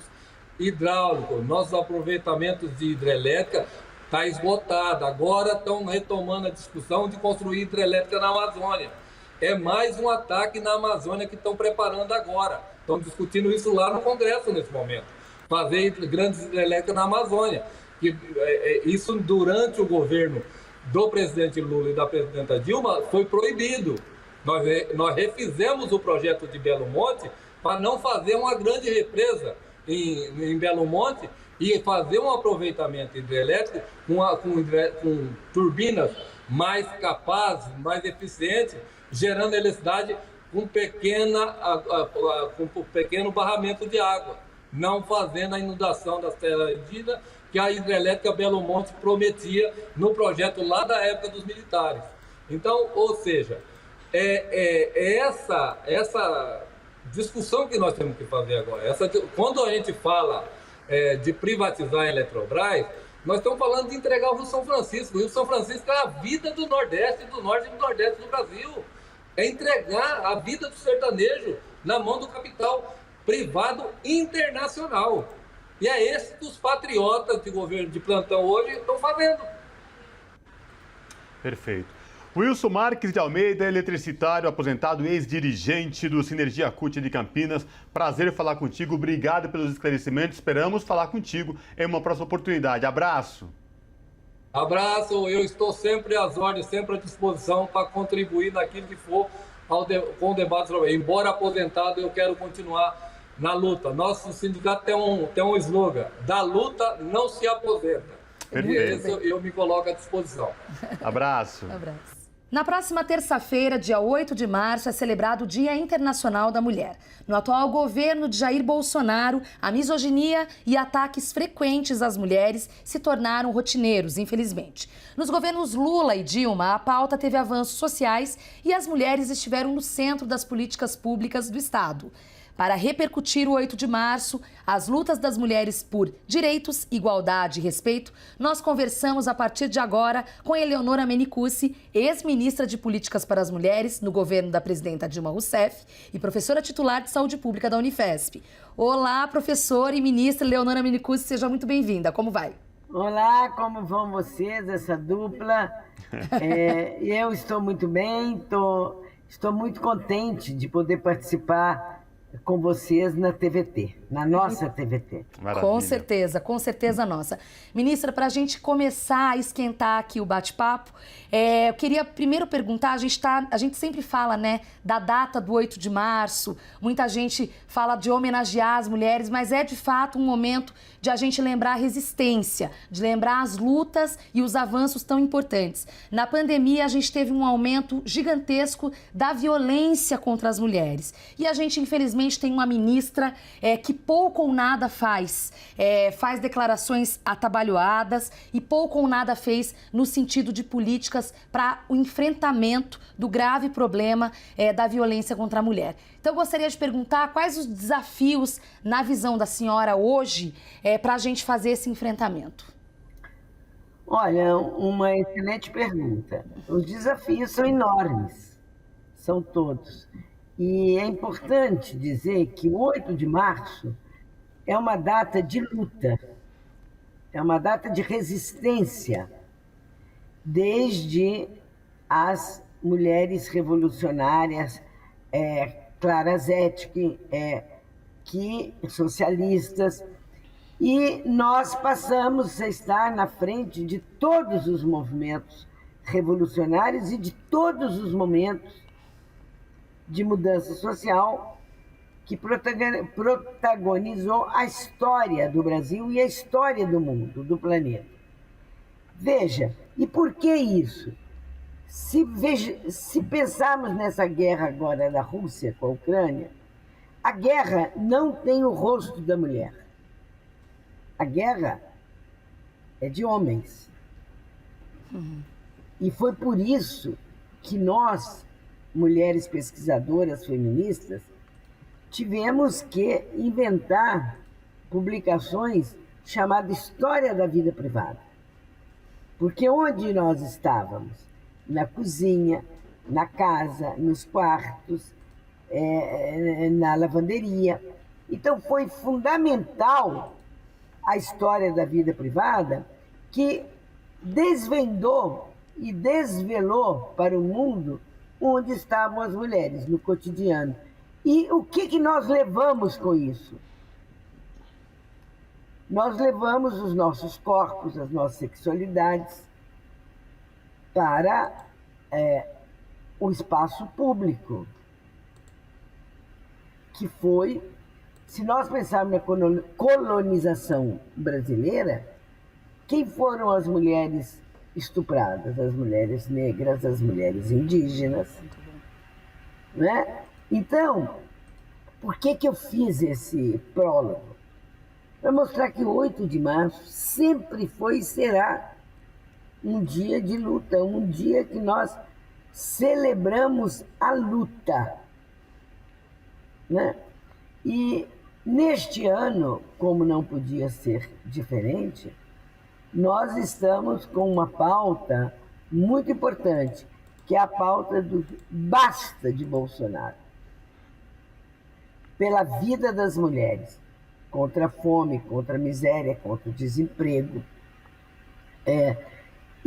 hidráulicos, nossos aproveitamentos de hidrelétrica está esgotado. Agora estão retomando a discussão de construir hidrelétrica na Amazônia. É mais um ataque na Amazônia que estão preparando agora. Estão discutindo isso lá no Congresso nesse momento. Fazer grandes hidrelétricas na Amazônia. Isso durante o governo do presidente Lula e da presidenta Dilma foi proibido. Nós refizemos o projeto de Belo Monte para não fazer uma grande represa em Belo Monte e fazer um aproveitamento hidrelétrico com turbinas mais capazes, mais eficientes, gerando eletricidade com pequeno barramento de água, não fazendo a inundação das terras indígenas que a hidrelétrica Belo Monte prometia no projeto lá da época dos militares. Então, ou seja, essa discussão que nós temos que fazer agora. Quando a gente fala de privatizar a Eletrobras, nós estamos falando de entregar o Rio São Francisco. O Rio São Francisco é a vida do Nordeste, do Norte e do Nordeste do Brasil. É entregar a vida do sertanejo na mão do capital privado internacional. E é esse que os patriotas de governo de plantão hoje estão fazendo. Perfeito. Wilson Marques de Almeida, eletricitário, aposentado, ex-dirigente do Sinergia CUT de Campinas. Prazer falar contigo, obrigado pelos esclarecimentos. Esperamos falar contigo em uma próxima oportunidade. Abraço. Abraço, eu estou sempre às ordens, sempre à disposição para contribuir naquilo que for com o debate sobre. Embora aposentado, eu quero continuar na luta. Nosso sindicato tem um slogan: da luta não se aposenta. Esse eu me coloco à disposição. Abraço. Abraço. Na próxima terça-feira, dia 8 de março, é celebrado o Dia Internacional da Mulher. No atual governo de Jair Bolsonaro, a misoginia e ataques frequentes às mulheres se tornaram rotineiros, infelizmente. Nos governos Lula e Dilma, a pauta teve avanços sociais e as mulheres estiveram no centro das políticas públicas do Estado. Para repercutir o 8 de março, as lutas das mulheres por direitos, igualdade e respeito, nós conversamos a partir de agora com Eleonora Menicucci, ex-ministra de Políticas para as Mulheres no governo da presidenta Dilma Rousseff e professora titular de Saúde Pública da Unifesp. Olá, professora e ministra Eleonora Menicucci, seja muito bem-vinda. Como vai? Olá, como vão vocês, essa dupla? Eu estou muito bem, estou muito contente de poder participar com vocês na TVT, na nossa TVT. Maravilha. Com certeza nossa. Ministra, para a gente começar a esquentar aqui o bate-papo, eu queria primeiro perguntar, a gente sempre fala, né, da data do 8 de março, muita gente fala de homenagear as mulheres, mas é de fato um momento de a gente lembrar a resistência, de lembrar as lutas e os avanços tão importantes. Na pandemia, a gente teve um aumento gigantesco da violência contra as mulheres. E a gente, infelizmente, tem uma ministra que pouco ou nada faz declarações atabalhoadas e pouco ou nada fez no sentido de políticas para o enfrentamento do grave problema da violência contra a mulher. Então, eu gostaria de perguntar quais os desafios, na visão da senhora hoje, para a gente fazer esse enfrentamento. Olha, uma excelente pergunta. Os desafios são enormes, são todos. E é importante dizer que o 8 de março é uma data de luta, é uma data de resistência, desde as mulheres revolucionárias Clara Zetkin, que socialistas, e nós passamos a estar na frente de todos os movimentos revolucionários e de todos os momentos de mudança social que protagonizou a história do Brasil e a história do mundo, do planeta. Veja, e por que isso? Se pensarmos nessa guerra agora da Rússia com a Ucrânia, a guerra não tem o rosto da mulher. A guerra é de homens. E foi por isso que nós, mulheres pesquisadoras feministas, tivemos que inventar publicações chamadas História da Vida Privada. Porque onde nós estávamos? Na cozinha, na casa, nos quartos, na lavanderia. Então foi fundamental a história da vida privada, que desvendou e desvelou para o mundo onde estavam as mulheres no cotidiano. E o que nós levamos com isso? Nós levamos os nossos corpos, as nossas sexualidades para o espaço público, que foi, se nós pensarmos na colonização brasileira, quem foram as mulheres estupradas? As mulheres negras, as mulheres indígenas, né? Então, por que eu fiz esse prólogo? Para mostrar que o 8 de março sempre foi e será um dia de luta, um dia que nós celebramos a luta, né? E neste ano, como não podia ser diferente, nós estamos com uma pauta muito importante, que é a pauta do basta de Bolsonaro, pela vida das mulheres, contra a fome, contra a miséria, contra o desemprego.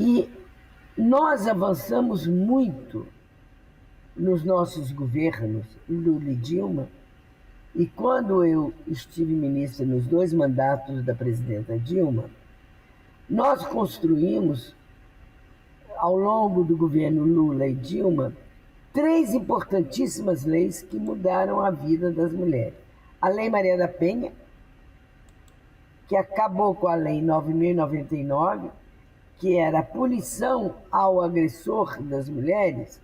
E nós avançamos muito nos nossos governos, Lula e Dilma, e quando eu estive ministra nos 2 mandatos da presidenta Dilma, nós construímos, ao longo do governo Lula e Dilma, 3 importantíssimas leis que mudaram a vida das mulheres. A Lei Maria da Penha, que acabou com a Lei 9.099, que era a punição ao agressor das mulheres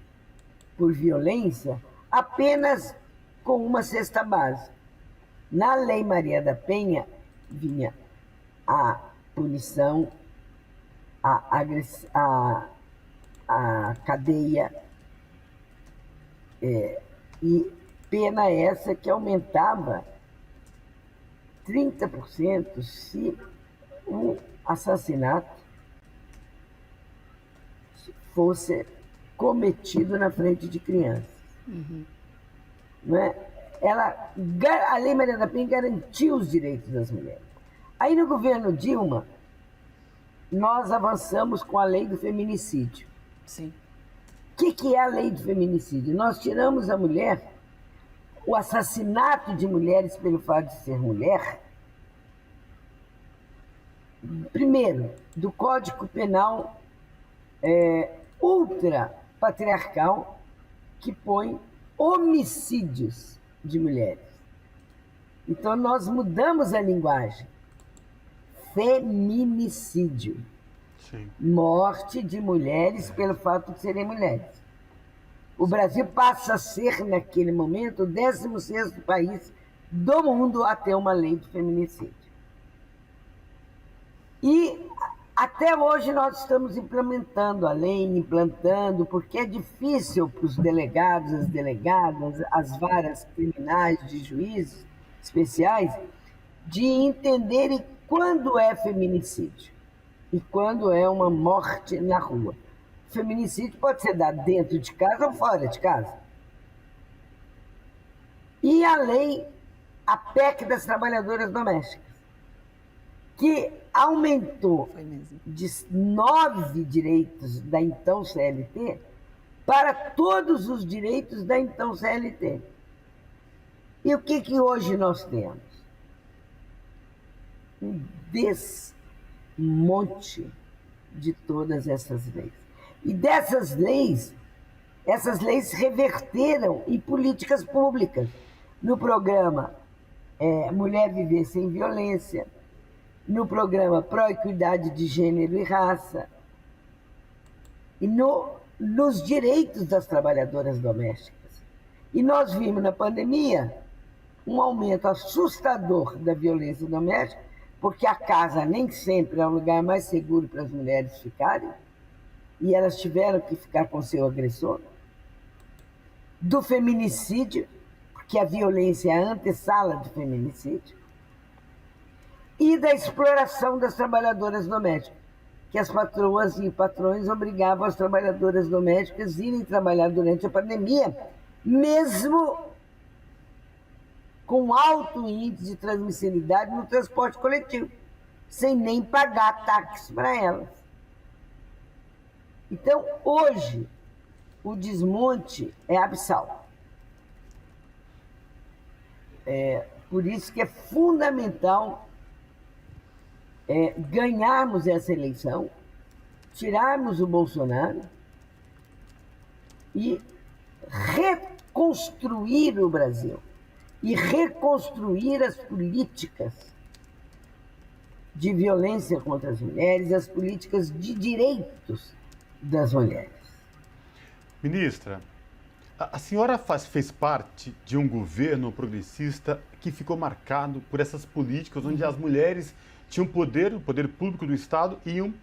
por violência, apenas com uma cesta básica. Na Lei Maria da Penha vinha a punição, a cadeia, e pena essa que aumentava 30% se um assassinato fosse cometido na frente de crianças. Não é? A Lei Maria da Penha garantiu os direitos das mulheres. Aí no governo Dilma, nós avançamos com a lei do feminicídio. Sim. O que é a lei do feminicídio? Nós tiramos a mulher, o assassinato de mulheres pelo fato de ser mulher, primeiro, do Código Penal ultra-patriarcal, que põe homicídios de mulheres. Então, nós mudamos a linguagem. Feminicídio. Sim. Morte de mulheres pelo fato de serem mulheres. O Brasil passa a ser, naquele momento, o 16º país do mundo a ter uma lei de feminicídio. E até hoje nós estamos implementando a lei, porque é difícil para os delegados, as delegadas, as varas criminais de juízes especiais, de entenderem quando é feminicídio e quando é uma morte na rua. O feminicídio pode ser dado dentro de casa ou fora de casa. E a lei, a PEC das trabalhadoras domésticas, que aumentou de 9 direitos da então CLT para todos os direitos da então CLT. E o que hoje nós temos? Um desmonte de todas essas leis. E dessas leis, essas leis reverteram em políticas públicas. No programa Mulher Viver Sem Violência, no programa Pró-Equidade de Gênero e Raça, e nos direitos das trabalhadoras domésticas. E nós vimos na pandemia um aumento assustador da violência doméstica, porque a casa nem sempre é o lugar mais seguro para as mulheres ficarem, e elas tiveram que ficar com seu agressor. Do feminicídio, porque a violência é a antessala do feminicídio, e da exploração das trabalhadoras domésticas, que as patroas e patrões obrigavam as trabalhadoras domésticas a irem trabalhar durante a pandemia, mesmo com alto índice de transmissibilidade no transporte coletivo, sem nem pagar táxi para elas. Então, hoje, o desmonte é abissal. Por isso que é fundamental ganharmos essa eleição, tirarmos o Bolsonaro e reconstruir o Brasil e reconstruir as políticas de violência contra as mulheres, as políticas de direitos das mulheres. Ministra, a senhora fez parte de um governo progressista que ficou marcado por essas políticas onde as mulheres tinham poder, o poder público do Estado, iam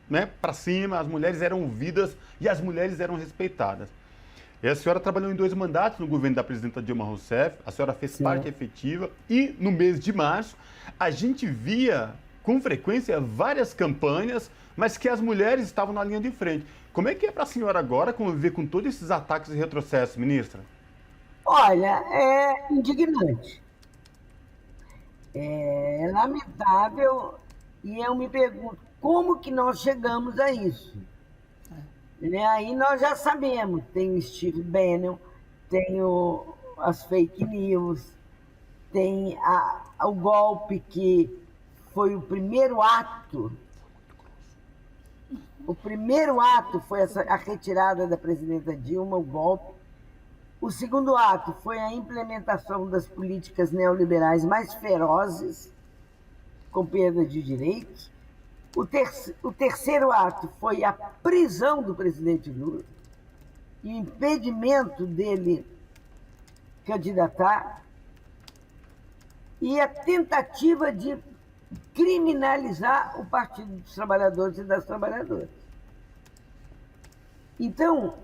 para cima, as mulheres eram ouvidas e as mulheres eram respeitadas. E a senhora trabalhou em 2 mandatos no governo da presidenta Dilma Rousseff, a senhora fez parte efetiva e no mês de março a gente via com frequência várias campanhas, mas que as mulheres estavam na linha de frente. Como é que é para a senhora agora conviver com todos esses ataques e retrocessos, ministra? Olha, é indignante. É lamentável e eu me pergunto como que nós chegamos a isso. Aí nós já sabemos, tem o Steve Bannon, tem as fake news, tem o golpe que foi o primeiro ato. O primeiro ato foi a retirada da presidenta Dilma, o golpe. O segundo ato foi a implementação das políticas neoliberais mais ferozes, com perda de direitos. O terceiro ato foi a prisão do presidente Lula e o impedimento dele candidatar e a tentativa de criminalizar o Partido dos Trabalhadores e das Trabalhadoras. Então,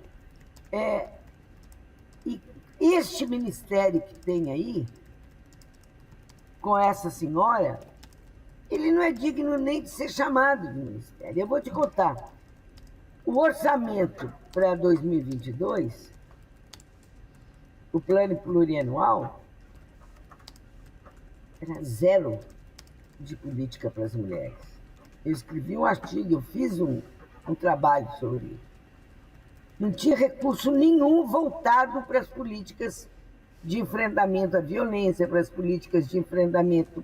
este ministério que tem aí, com essa senhora, ele não é digno nem de ser chamado de ministério. Eu vou te contar. O orçamento para 2022, o plano plurianual, era 0 de política para as mulheres. Eu escrevi um artigo, eu fiz um trabalho sobre isso. Não tinha recurso nenhum voltado para as políticas de enfrentamento à violência, para as políticas de enfrentamento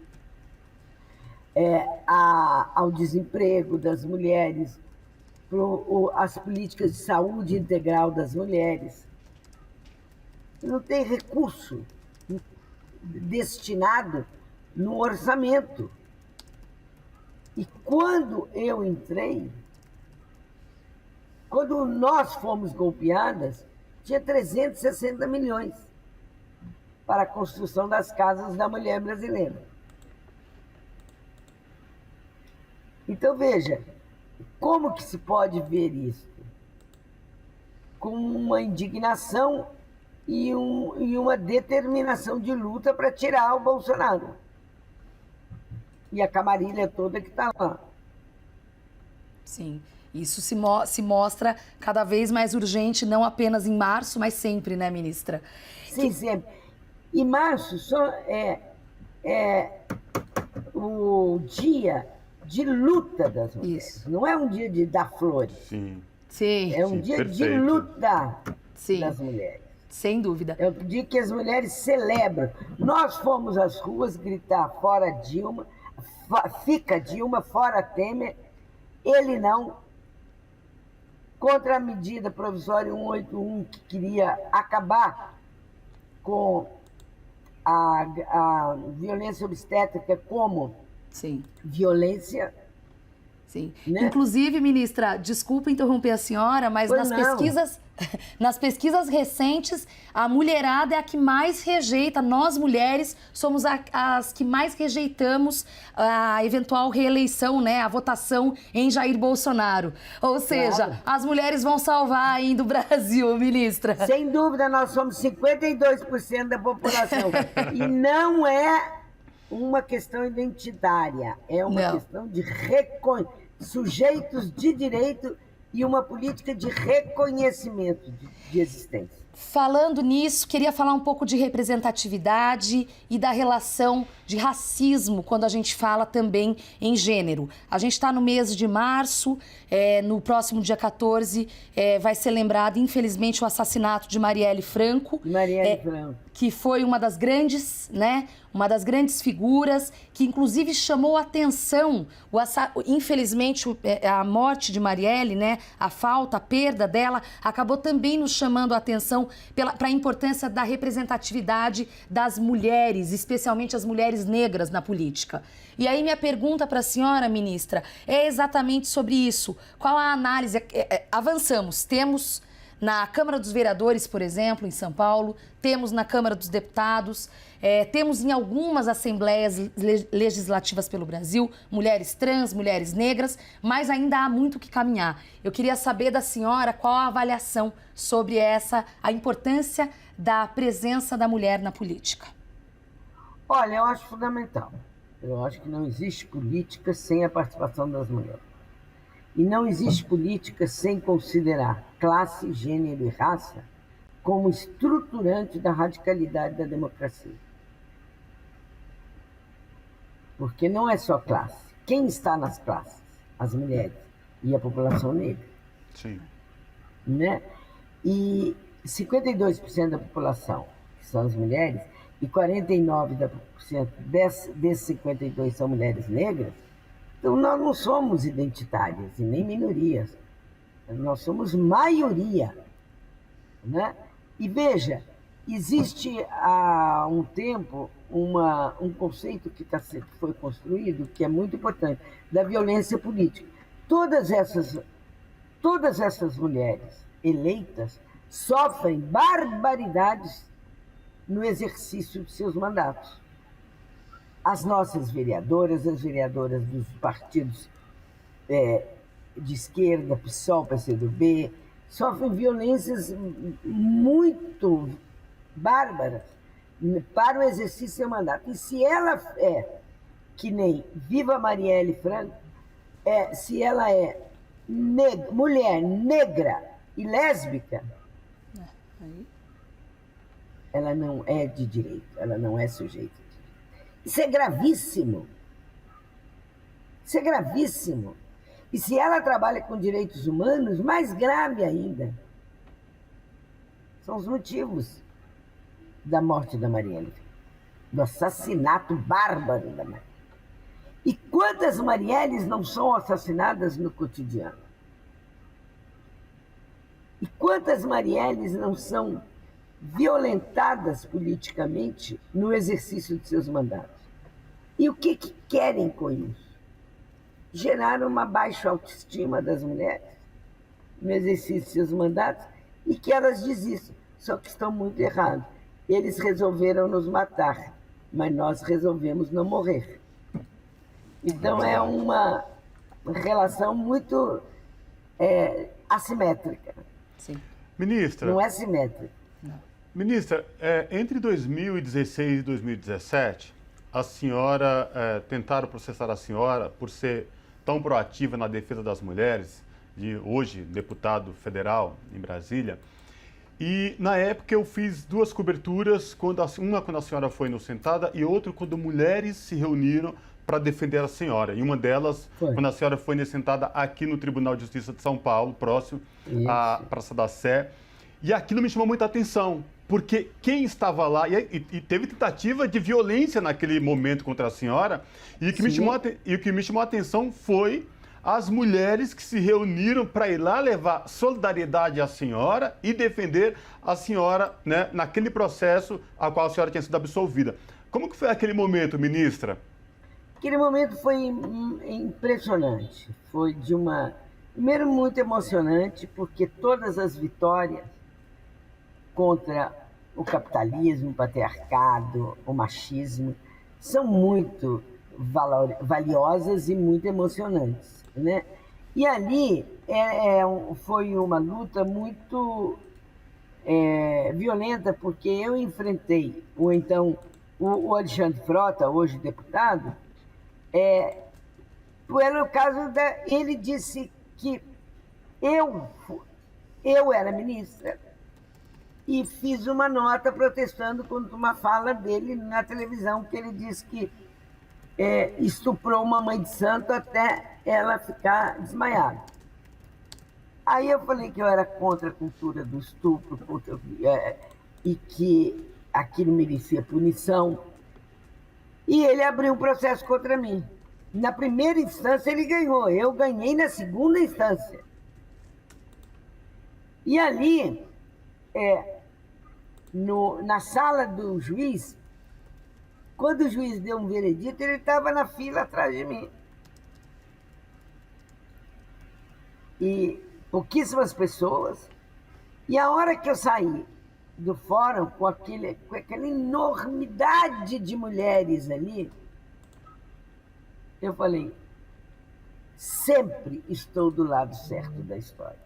ao desemprego das mulheres, as políticas de saúde integral das mulheres. Não tem recurso destinado no orçamento. E quando eu entrei, quando nós fomos golpeadas, tinha 360 milhões para a construção das casas da mulher brasileira. Então, veja, como que se pode ver isso? Com uma indignação e uma determinação de luta para tirar o Bolsonaro. E a camarilha toda que está lá. Sim, isso se mostra cada vez mais urgente, não apenas em março, mas sempre, né, ministra? Sim, sempre. E março só é o dia de luta das mulheres. Isso. Não é um dia de dar flores. Sim. Sim. É um dia de luta das mulheres. Sem dúvida. É o dia que as mulheres celebram. Nós fomos às ruas gritar fora Dilma, fica Dilma, fora Temer, ele não, contra a medida provisória 181 que queria acabar com a violência obstétrica como Sim. violência. Sim. Né? Inclusive, ministra, desculpa interromper a senhora, mas nas pesquisas recentes, a mulherada é a que mais rejeita, nós mulheres somos as que mais rejeitamos a eventual reeleição, né, a votação em Jair Bolsonaro. Ou seja, as mulheres vão salvar ainda o Brasil, ministra. Sem dúvida, nós somos 52% da população. E não é uma questão identitária, é uma questão de sujeitos de direito e uma política de reconhecimento de existência. Falando nisso, queria falar um pouco de representatividade e da relação de racismo quando a gente fala também em gênero. A gente está no mês de março, no próximo dia 14 vai ser lembrado, infelizmente, o assassinato de Marielle Franco. Que foi uma das grandes, né? Uma das grandes figuras que, inclusive, chamou a atenção. Infelizmente, a morte de Marielle, né? A perda dela, acabou também nos chamando a atenção para a importância da representatividade das mulheres, especialmente as mulheres negras na política. E aí minha pergunta para a senhora, ministra, é exatamente sobre isso. Qual a análise? Avançamos, temos na Câmara dos Vereadores, por exemplo, em São Paulo, temos na Câmara dos Deputados, temos em algumas assembleias legislativas pelo Brasil, mulheres trans, mulheres negras, mas ainda há muito que caminhar. Eu queria saber da senhora qual a avaliação sobre a importância da presença da mulher na política. Olha, eu acho fundamental. Eu acho que não existe política sem a participação das mulheres. E não existe política sem considerar classe, gênero e raça como estruturante da radicalidade da democracia. Porque não é só classe. Quem está nas classes? As mulheres e a população negra. Sim. Né? E 52% da população, que são as mulheres, e 49% desses 52% são mulheres negras, então nós não somos identitárias e nem minorias. Nós somos maioria. Né? E veja, existe há um tempo um conceito que foi construído, que é muito importante, da violência política. Todas essas mulheres eleitas sofrem barbaridades no exercício de seus mandatos. As nossas vereadoras, as vereadoras dos partidos de esquerda, PSOL, PCdoB, sofrem violências muito bárbaras para o exercício do seu mandato. E se ela é que nem Viva Marielle Franco, se ela é mulher negra e lésbica, ela não é de direito, ela não é sujeita de direito. Isso é gravíssimo. Isso é gravíssimo. E se ela trabalha com direitos humanos, mais grave ainda. São os motivos da morte da Marielle, do assassinato bárbaro da Marielle. E quantas Marielles não são assassinadas no cotidiano? E quantas Marielles não são violentadas politicamente no exercício de seus mandatos? E o que querem com isso? Gerar uma baixa autoestima das mulheres no exercício de seus mandatos e que elas desistam. Só que estão muito errados. Eles resolveram nos matar, mas nós resolvemos não morrer. Então é uma relação muito assimétrica. Sim. Ministra. Não é simétrica. Não. Ministra, entre 2016 e 2017, a senhora, tentaram processar a senhora por ser tão proativa na defesa das mulheres, de hoje deputado federal em Brasília. E na época eu fiz duas coberturas, uma quando a senhora foi inocentada e outra quando mulheres se reuniram para defender a senhora. E uma delas, quando a senhora foi inocentada aqui no Tribunal de Justiça de São Paulo, próximo à Praça da Sé. E aquilo me chamou muita atenção, porque quem estava lá, e teve tentativa de violência naquele momento contra a senhora, e o que me chamou a atenção foi as mulheres que se reuniram para ir lá levar solidariedade à senhora e defender a senhora, né, naquele processo a qual a senhora tinha sido absolvida. Como que foi aquele momento, ministra? Aquele momento foi impressionante. Foi primeiro, muito emocionante, porque todas as vitórias contra o capitalismo, o patriarcado, o machismo, são muito valiosas e muito emocionantes, né? E ali foi uma luta muito violenta, porque eu enfrentei o Alexandre Frota, hoje deputado, pelo caso ele disse que eu era ministra e fiz uma nota protestando contra uma fala dele na televisão, que ele disse que estuprou uma mãe de santo até ela ficar desmaiada. Aí eu falei que eu era contra a cultura do estupro e que aquilo merecia punição. E ele abriu um processo contra mim. Na primeira instância ele ganhou, eu ganhei na segunda instância. E ali, na sala do juiz, quando o juiz deu um veredito, ele estava na fila atrás de mim. E pouquíssimas pessoas. E a hora que eu saí do fórum com aquela enormidade de mulheres ali, eu falei, sempre estou do lado certo da história.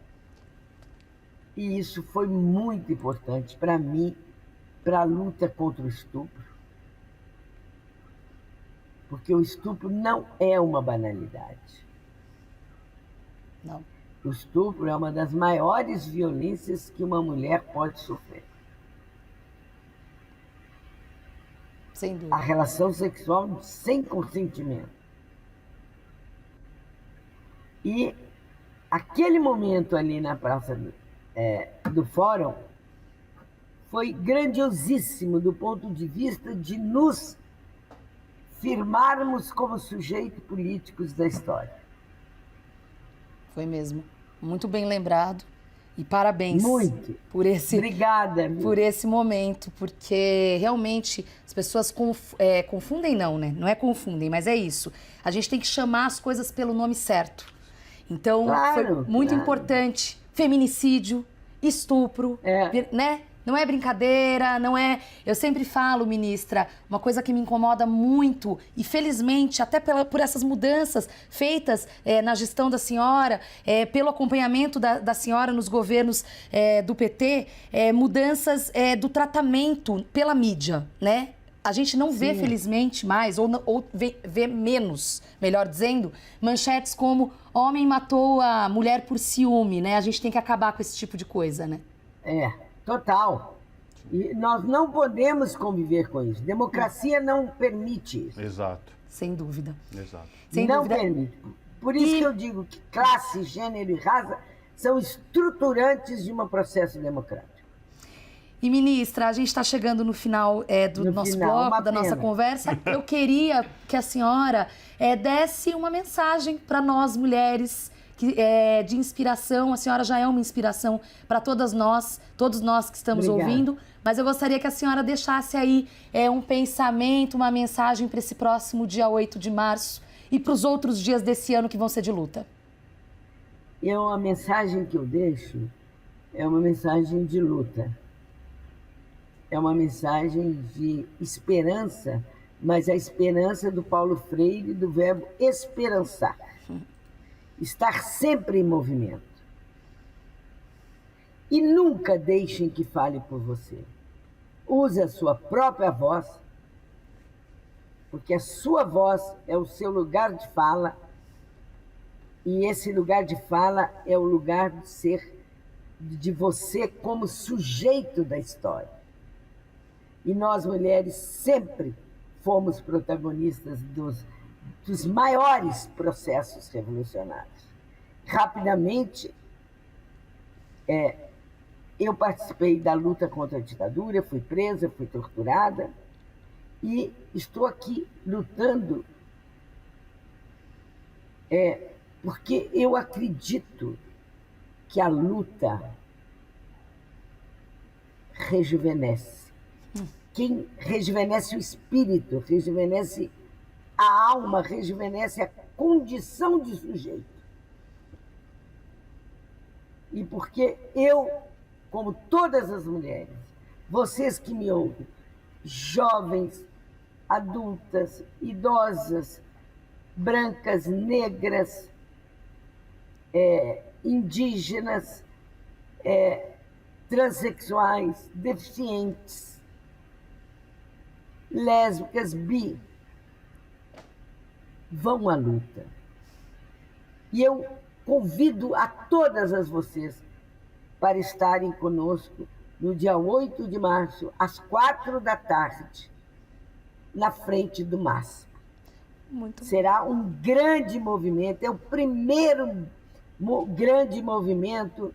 E isso foi muito importante para mim, para a luta contra o estupro. Porque o estupro não é uma banalidade. Não. O estupro é uma das maiores violências que uma mulher pode sofrer. Sem dúvida. A relação sexual sem consentimento. E aquele momento ali na praça do Fórum foi grandiosíssimo do ponto de vista de nos firmarmos como sujeitos políticos da história. Foi mesmo. Muito bem lembrado. E parabéns por Obrigada, por esse momento, porque realmente as pessoas confundem, não, né? Não é confundem, mas é isso. A gente tem que chamar as coisas pelo nome certo. Então, foi muito importante. Feminicídio, estupro, né? Não é brincadeira, não é... Eu sempre falo, ministra, uma coisa que me incomoda muito, e felizmente, até por essas mudanças feitas na gestão da senhora, pelo acompanhamento da senhora nos governos do PT, mudanças do tratamento pela mídia, né? A gente não vê, felizmente, mais, ou vê menos, melhor dizendo, manchetes como homem matou a mulher por ciúme, né? A gente tem que acabar com esse tipo de coisa, né? Total. E nós não podemos conviver com isso. Democracia não permite isso. Exato. Sem dúvida. Exato. Não permite. Por isso que eu digo que classe, gênero e raça são estruturantes de um processo democrático. E, ministra, a gente está chegando no final do nosso bloco, da nossa conversa. Eu queria que a senhora desse uma mensagem para nós, mulheres, de inspiração. A senhora já é uma inspiração para todos nós que estamos ouvindo, mas eu gostaria que a senhora deixasse aí um pensamento, uma mensagem para esse próximo dia 8 de março e para os outros dias desse ano que vão ser de luta. A mensagem que eu deixo é uma mensagem de luta. É uma mensagem de esperança, mas a esperança do Paulo Freire, do verbo esperançar. Estar sempre em movimento. E nunca deixem que fale por você. Use a sua própria voz, porque a sua voz é o seu lugar de fala, e esse lugar de fala é o lugar de ser de você como sujeito da história. E nós, mulheres, sempre fomos protagonistas dos maiores processos revolucionários. Rapidamente, eu participei da luta contra a ditadura, fui presa, fui torturada e estou aqui lutando porque eu acredito que a luta rejuvenesce. Quem rejuvenesce o espírito, rejuvenesce a alma, rejuvenesce a condição de sujeito. E porque eu, como todas as mulheres, vocês que me ouvem, jovens, adultas, idosas, brancas, negras, indígenas, transexuais, deficientes, lésbicas, bi, vão à luta. E eu convido a todas as vocês para estarem conosco no dia 8 de março, às 4h, na frente do MASP. Será um grande movimento, é o primeiro grande movimento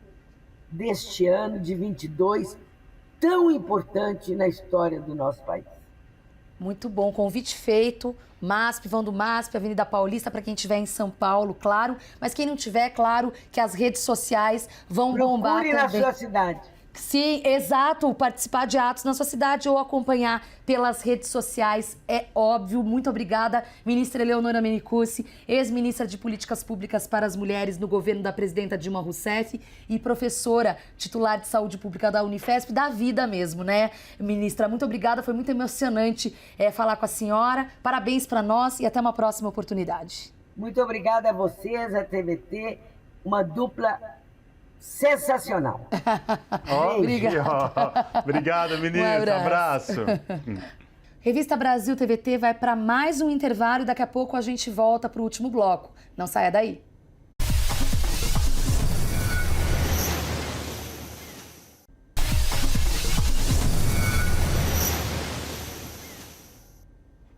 deste ano, de 22, tão importante na história do nosso país. Muito bom, convite feito. MASP, vão do MASP, Avenida Paulista, para quem estiver em São Paulo, claro. Mas quem não tiver, claro que as redes sociais vão bombar também. Procure na sua cidade. Sim, exato, participar de atos na sua cidade ou acompanhar pelas redes sociais, é óbvio. Muito obrigada, ministra Eleonora Menicucci, ex-ministra de Políticas Públicas para as Mulheres no governo da presidenta Dilma Rousseff e professora titular de Saúde Pública da Unifesp, da vida mesmo, né, ministra? Muito obrigada, foi muito emocionante falar com a senhora. Parabéns para nós e até uma próxima oportunidade. Muito obrigada a vocês, a TVT, uma dupla sensacional. Obrigada, ministra. Abraço. Revista Brasil TVT vai para mais um intervalo e daqui a pouco a gente volta para o último bloco. Não saia daí.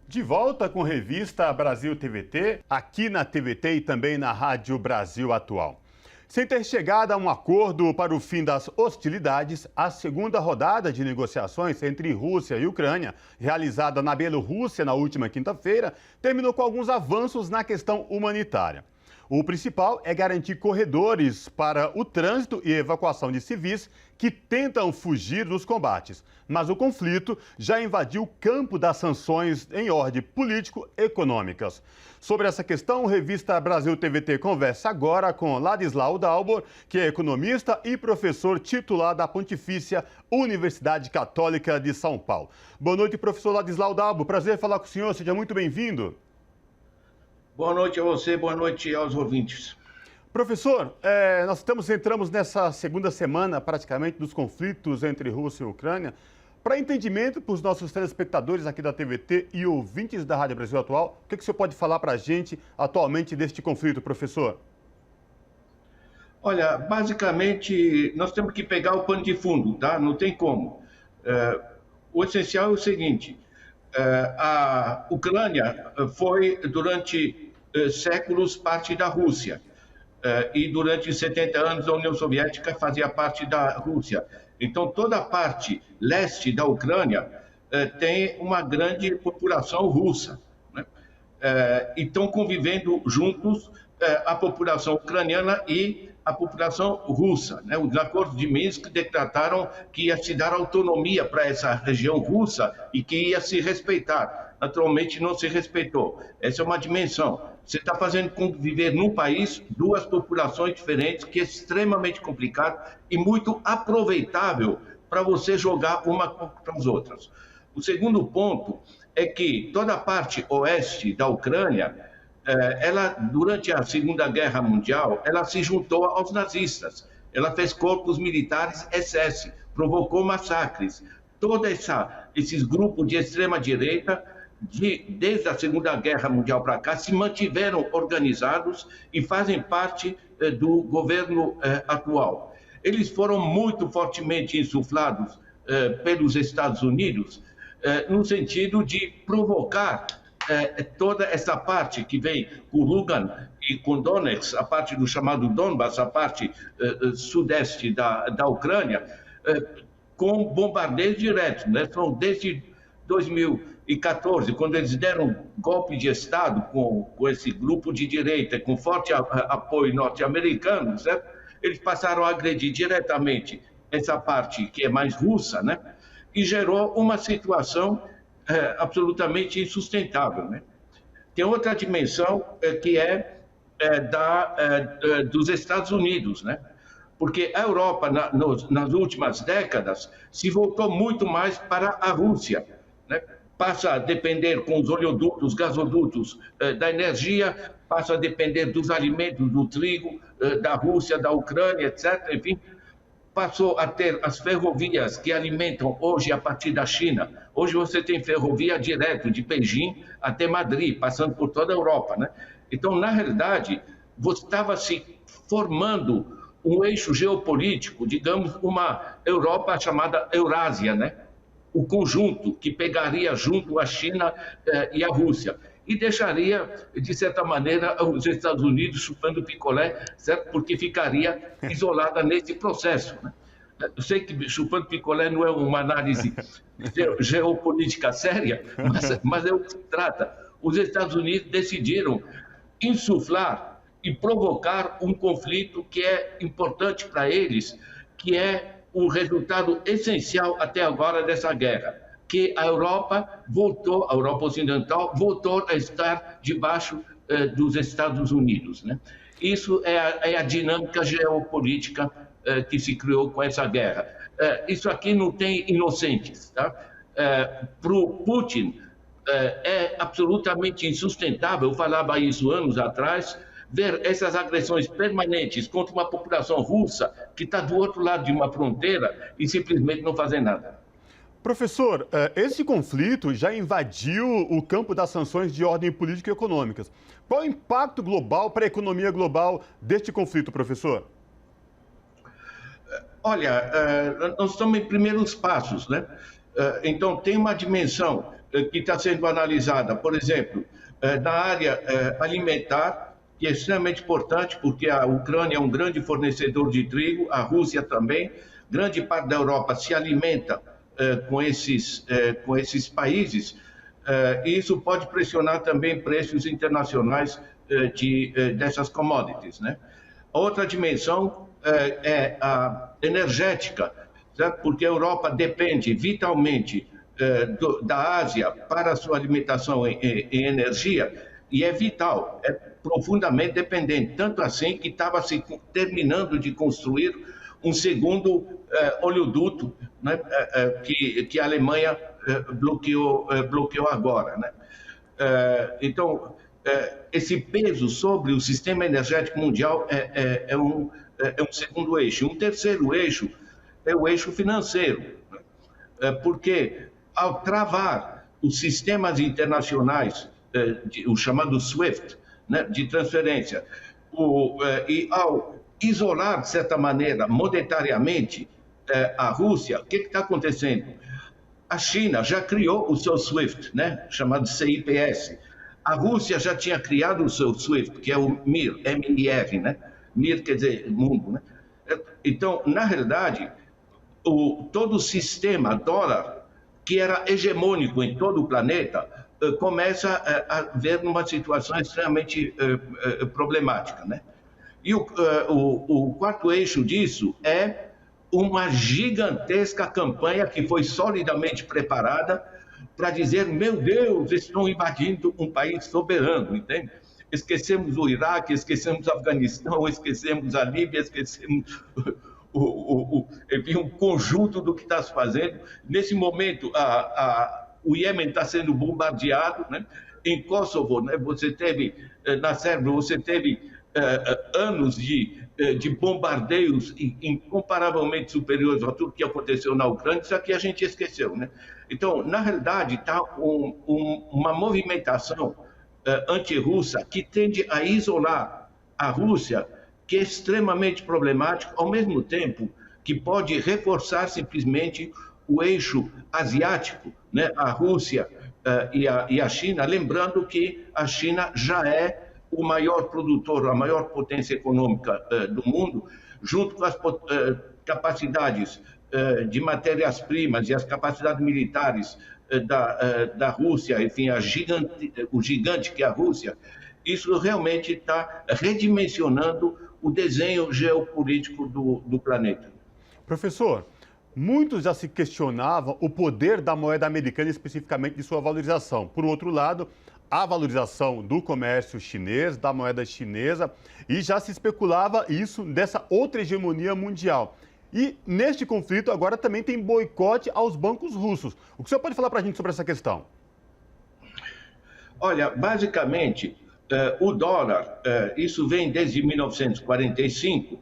De volta com Revista Brasil TVT, aqui na TVT e também na Rádio Brasil Atual. Sem ter chegado a um acordo para o fim das hostilidades, a segunda rodada de negociações entre Rússia e Ucrânia, realizada na Bielorrússia na última quinta-feira, terminou com alguns avanços na questão humanitária. O principal é garantir corredores para o trânsito e evacuação de civis que tentam fugir dos combates. Mas o conflito já invadiu o campo das sanções em ordem político-econômicas. Sobre essa questão, a Revista Brasil TVT conversa agora com Ladislau Dalbor, que é economista e professor titular da Pontifícia Universidade Católica de São Paulo. Boa noite, professor Ladislau Dalbor. Prazer falar com o senhor. Seja muito bem-vindo. Boa noite a você, boa noite aos ouvintes. Professor, nós entramos nessa segunda semana, praticamente, dos conflitos entre Rússia e Ucrânia. Para entendimento para os nossos telespectadores aqui da TVT e ouvintes da Rádio Brasil Atual, o que o senhor pode falar para a gente atualmente deste conflito, professor? Olha, basicamente, nós temos que pegar o pano de fundo, tá? Não tem como. O essencial é o seguinte, a Ucrânia foi, durante séculos, parte da Rússia. E durante 70 anos a União Soviética fazia parte da Rússia. Então toda a parte leste da Ucrânia tem uma grande população russa, né? E estão convivendo juntos a população ucraniana e a população russa, né? Os acordos de Minsk decretaram que ia se dar autonomia para essa região russa e que ia se respeitar. Naturalmente não se respeitou. Essa é uma dimensão. Você está fazendo conviver num país duas populações diferentes, que é extremamente complicado e muito aproveitável para você jogar uma contra as outras. O segundo ponto é que toda a parte oeste da Ucrânia, ela, durante a Segunda Guerra Mundial, ela se juntou aos nazistas. Ela fez corpos militares SS, provocou massacres. Todos esses grupos de extrema-direita, desde a Segunda Guerra Mundial para cá, se mantiveram organizados e fazem parte do governo atual. Eles foram muito fortemente insuflados pelos Estados Unidos, no sentido de provocar toda essa parte que vem com Lugan e com Donetsk, a parte do chamado Donbass, a parte sudeste da Ucrânia, com bombardeios diretos, né? São desde 2014, quando eles deram golpe de Estado com esse grupo de direita, com forte apoio norte-americano, certo? Eles passaram a agredir diretamente essa parte que é mais russa, né? E gerou uma situação absolutamente insustentável, né? Tem outra dimensão que é dos Estados Unidos, né? Porque a Europa, nas últimas décadas, se voltou muito mais para a Rússia, né? Passa a depender com os oleodutos, gasodutos da energia, passa a depender dos alimentos, do trigo, da Rússia, da Ucrânia, etc. Enfim, passou a ter as ferrovias que alimentam hoje a partir da China. Hoje você tem ferrovia direto de Beijing até Madrid, passando por toda a Europa, né? Então, na realidade, estava se formando um eixo geopolítico, digamos, uma Europa chamada Eurásia, né? O conjunto que pegaria junto a China e a Rússia e deixaria, de certa maneira, os Estados Unidos chupando picolé, certo? Porque ficaria isolada nesse processo, né? Eu sei que chupando picolé não é uma análise geopolítica séria, mas é o que se trata. Os Estados Unidos decidiram insuflar e provocar um conflito que é importante para eles, que é o resultado essencial até agora dessa guerra, que a Europa Ocidental voltou a estar debaixo dos Estados Unidos, né? Isso é a dinâmica geopolítica que se criou com essa guerra. Isso aqui não tem inocentes, tá? Para o Putin, é absolutamente insustentável, eu falava isso anos atrás, ver essas agressões permanentes contra uma população russa que está do outro lado de uma fronteira e simplesmente não fazer nada. Professor, esse conflito já invadiu o campo das sanções de ordem política e econômicas. Qual o impacto global para a economia global deste conflito, professor? Olha, nós estamos em primeiros passos, né? Então, tem uma dimensão que está sendo analisada, por exemplo, na área alimentar, que é extremamente importante, porque a Ucrânia é um grande fornecedor de trigo, a Rússia também, grande parte da Europa se alimenta com esses países, e isso pode pressionar também preços internacionais dessas commodities, né? Outra dimensão é a energética, certo? Porque a Europa depende vitalmente da Ásia para a sua alimentação em energia, e é vital, é profundamente dependente, tanto assim que estava se terminando de construir um segundo oleoduto, né, que a Alemanha bloqueou agora, né? Então, esse peso sobre o sistema energético mundial é um segundo eixo. Um terceiro eixo é o eixo financeiro, né? Porque ao travar os sistemas internacionais, o chamado SWIFT, né, de transferência, e ao isolar, de certa maneira, monetariamente, a Rússia, o que está acontecendo? A China já criou o seu SWIFT, né, chamado CIPS. A Rússia já tinha criado o seu SWIFT, que é o MIR, M-I-R, né? MIR quer dizer mundo, né? Então, na realidade, todo o sistema dólar, que era hegemônico em todo o planeta, começa a ver numa situação extremamente problemática, né? E o quarto eixo disso é uma gigantesca campanha que foi solidamente preparada para dizer, meu Deus, estão invadindo um país soberano, entende? Esquecemos o Iraque, esquecemos o Afeganistão, esquecemos a Líbia, esquecemos enfim, um conjunto do que está se fazendo. Nesse momento, o Iêmen está sendo bombardeado, né? Em Kosovo, né, na Sérvia, você teve anos de bombardeios incomparavelmente superiores a tudo que aconteceu na Ucrânia. Isso aqui a gente esqueceu, né? Então, na realidade, está uma movimentação anti-russa que tende a isolar a Rússia, que é extremamente problemático, ao mesmo tempo que pode reforçar simplesmente o eixo asiático, né? A Rússia e a China, lembrando que a China já é o maior produtor, a maior potência econômica do mundo, junto com as capacidades de matérias-primas e as capacidades militares da Rússia, enfim, o gigante que é a Rússia, isso realmente está redimensionando o desenho geopolítico do planeta. Professor, muitos já se questionavam o poder da moeda americana, especificamente de sua valorização. Por outro lado, a valorização do comércio chinês, da moeda chinesa, e já se especulava isso dessa outra hegemonia mundial. E neste conflito agora também tem boicote aos bancos russos. O que o senhor pode falar para a gente sobre essa questão? Olha, basicamente, o dólar, isso vem desde 1945,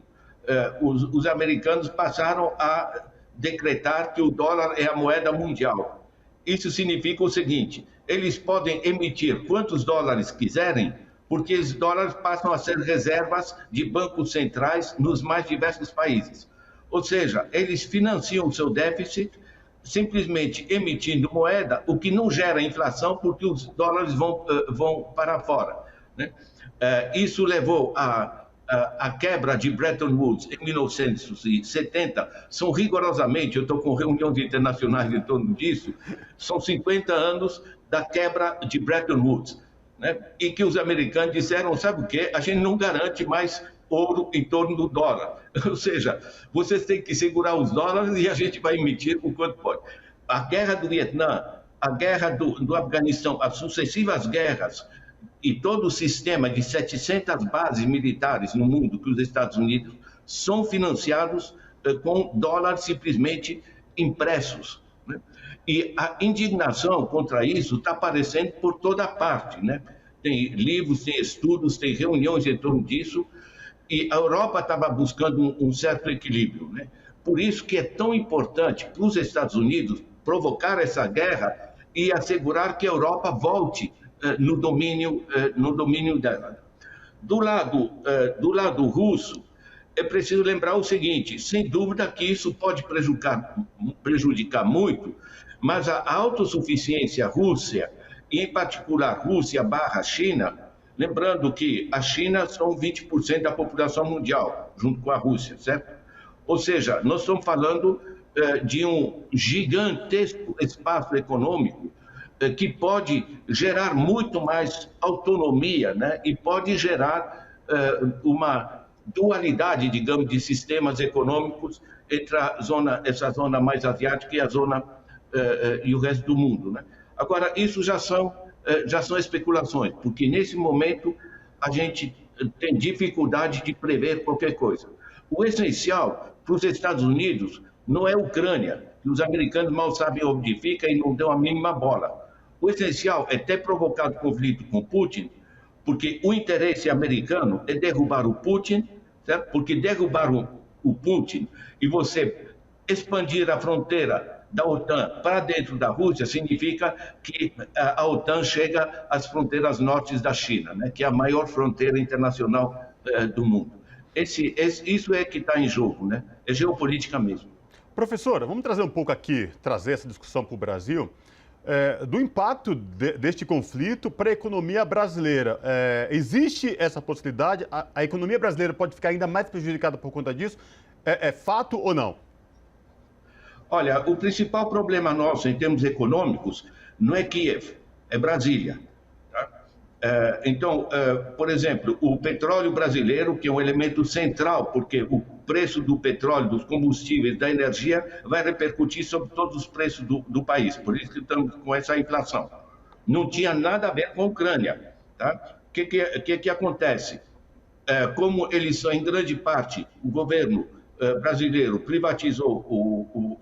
os americanos passaram a decretar que o dólar é a moeda mundial. Isso significa o seguinte: eles podem emitir quantos dólares quiserem, porque esses dólares passam a ser reservas de bancos centrais nos mais diversos países. Ou seja, eles financiam o seu déficit simplesmente emitindo moeda, o que não gera inflação, porque os dólares vão para fora, né? Isso levou à quebra de Bretton Woods em 1970. São rigorosamente, eu estou com reuniões internacionais em torno disso, são 50 anos da quebra de Bretton Woods, né? E que os americanos disseram, sabe o quê? A gente não garante mais ouro em torno do dólar. Ou seja, vocês têm que segurar os dólares e a gente vai emitir o quanto pode. A guerra do Vietnã, a guerra do Afeganistão, as sucessivas guerras e todo o sistema de 700 bases militares no mundo que os Estados Unidos são financiados com dólares simplesmente impressos, né? E a indignação contra isso está aparecendo por toda parte, né? Tem livros, tem estudos, tem reuniões em torno disso, e a Europa estava buscando um certo equilíbrio, né? Por isso que é tão importante para os Estados Unidos provocar essa guerra e assegurar que a Europa volte no domínio dela. Do lado russo, é preciso lembrar o seguinte: sem dúvida que isso pode prejudicar muito, mas a autossuficiência russa, e em particular Rússia / China, lembrando que a China são 20% da população mundial, junto com a Rússia, certo? Ou seja, nós estamos falando de um gigantesco espaço econômico que pode gerar muito mais autonomia, né? E pode gerar uma dualidade, digamos, de sistemas econômicos entre essa zona mais asiática e o resto do mundo, né? Agora, isso já são especulações, porque nesse momento a gente tem dificuldade de prever qualquer coisa. O essencial para os Estados Unidos não é a Ucrânia, que os americanos mal sabem onde fica e não dão a mínima bola. O essencial é ter provocado conflito com Putin, porque o interesse americano é derrubar o Putin, certo? Porque derrubar o Putin e você expandir a fronteira da OTAN para dentro da Rússia significa que a OTAN chega às fronteiras norte da China, né? Que é a maior fronteira internacional do mundo. Isso é que está em jogo, né? É geopolítica mesmo. Professora, vamos trazer um pouco aqui, trazer essa discussão para o Brasil, do impacto deste conflito para a economia brasileira. Existe essa possibilidade? A economia brasileira pode ficar ainda mais prejudicada por conta disso? É fato ou não? Olha, o principal problema nosso em termos econômicos não é Kiev, é Brasília. Tá? Então, por exemplo, o petróleo brasileiro, que é um elemento central, porque o preço do petróleo, dos combustíveis, da energia, vai repercutir sobre todos os preços do país. Por isso que estamos com essa inflação. Não tinha nada a ver com a Ucrânia. Tá? O que acontece? Como eles são, em grande parte, o governo brasileiro privatizou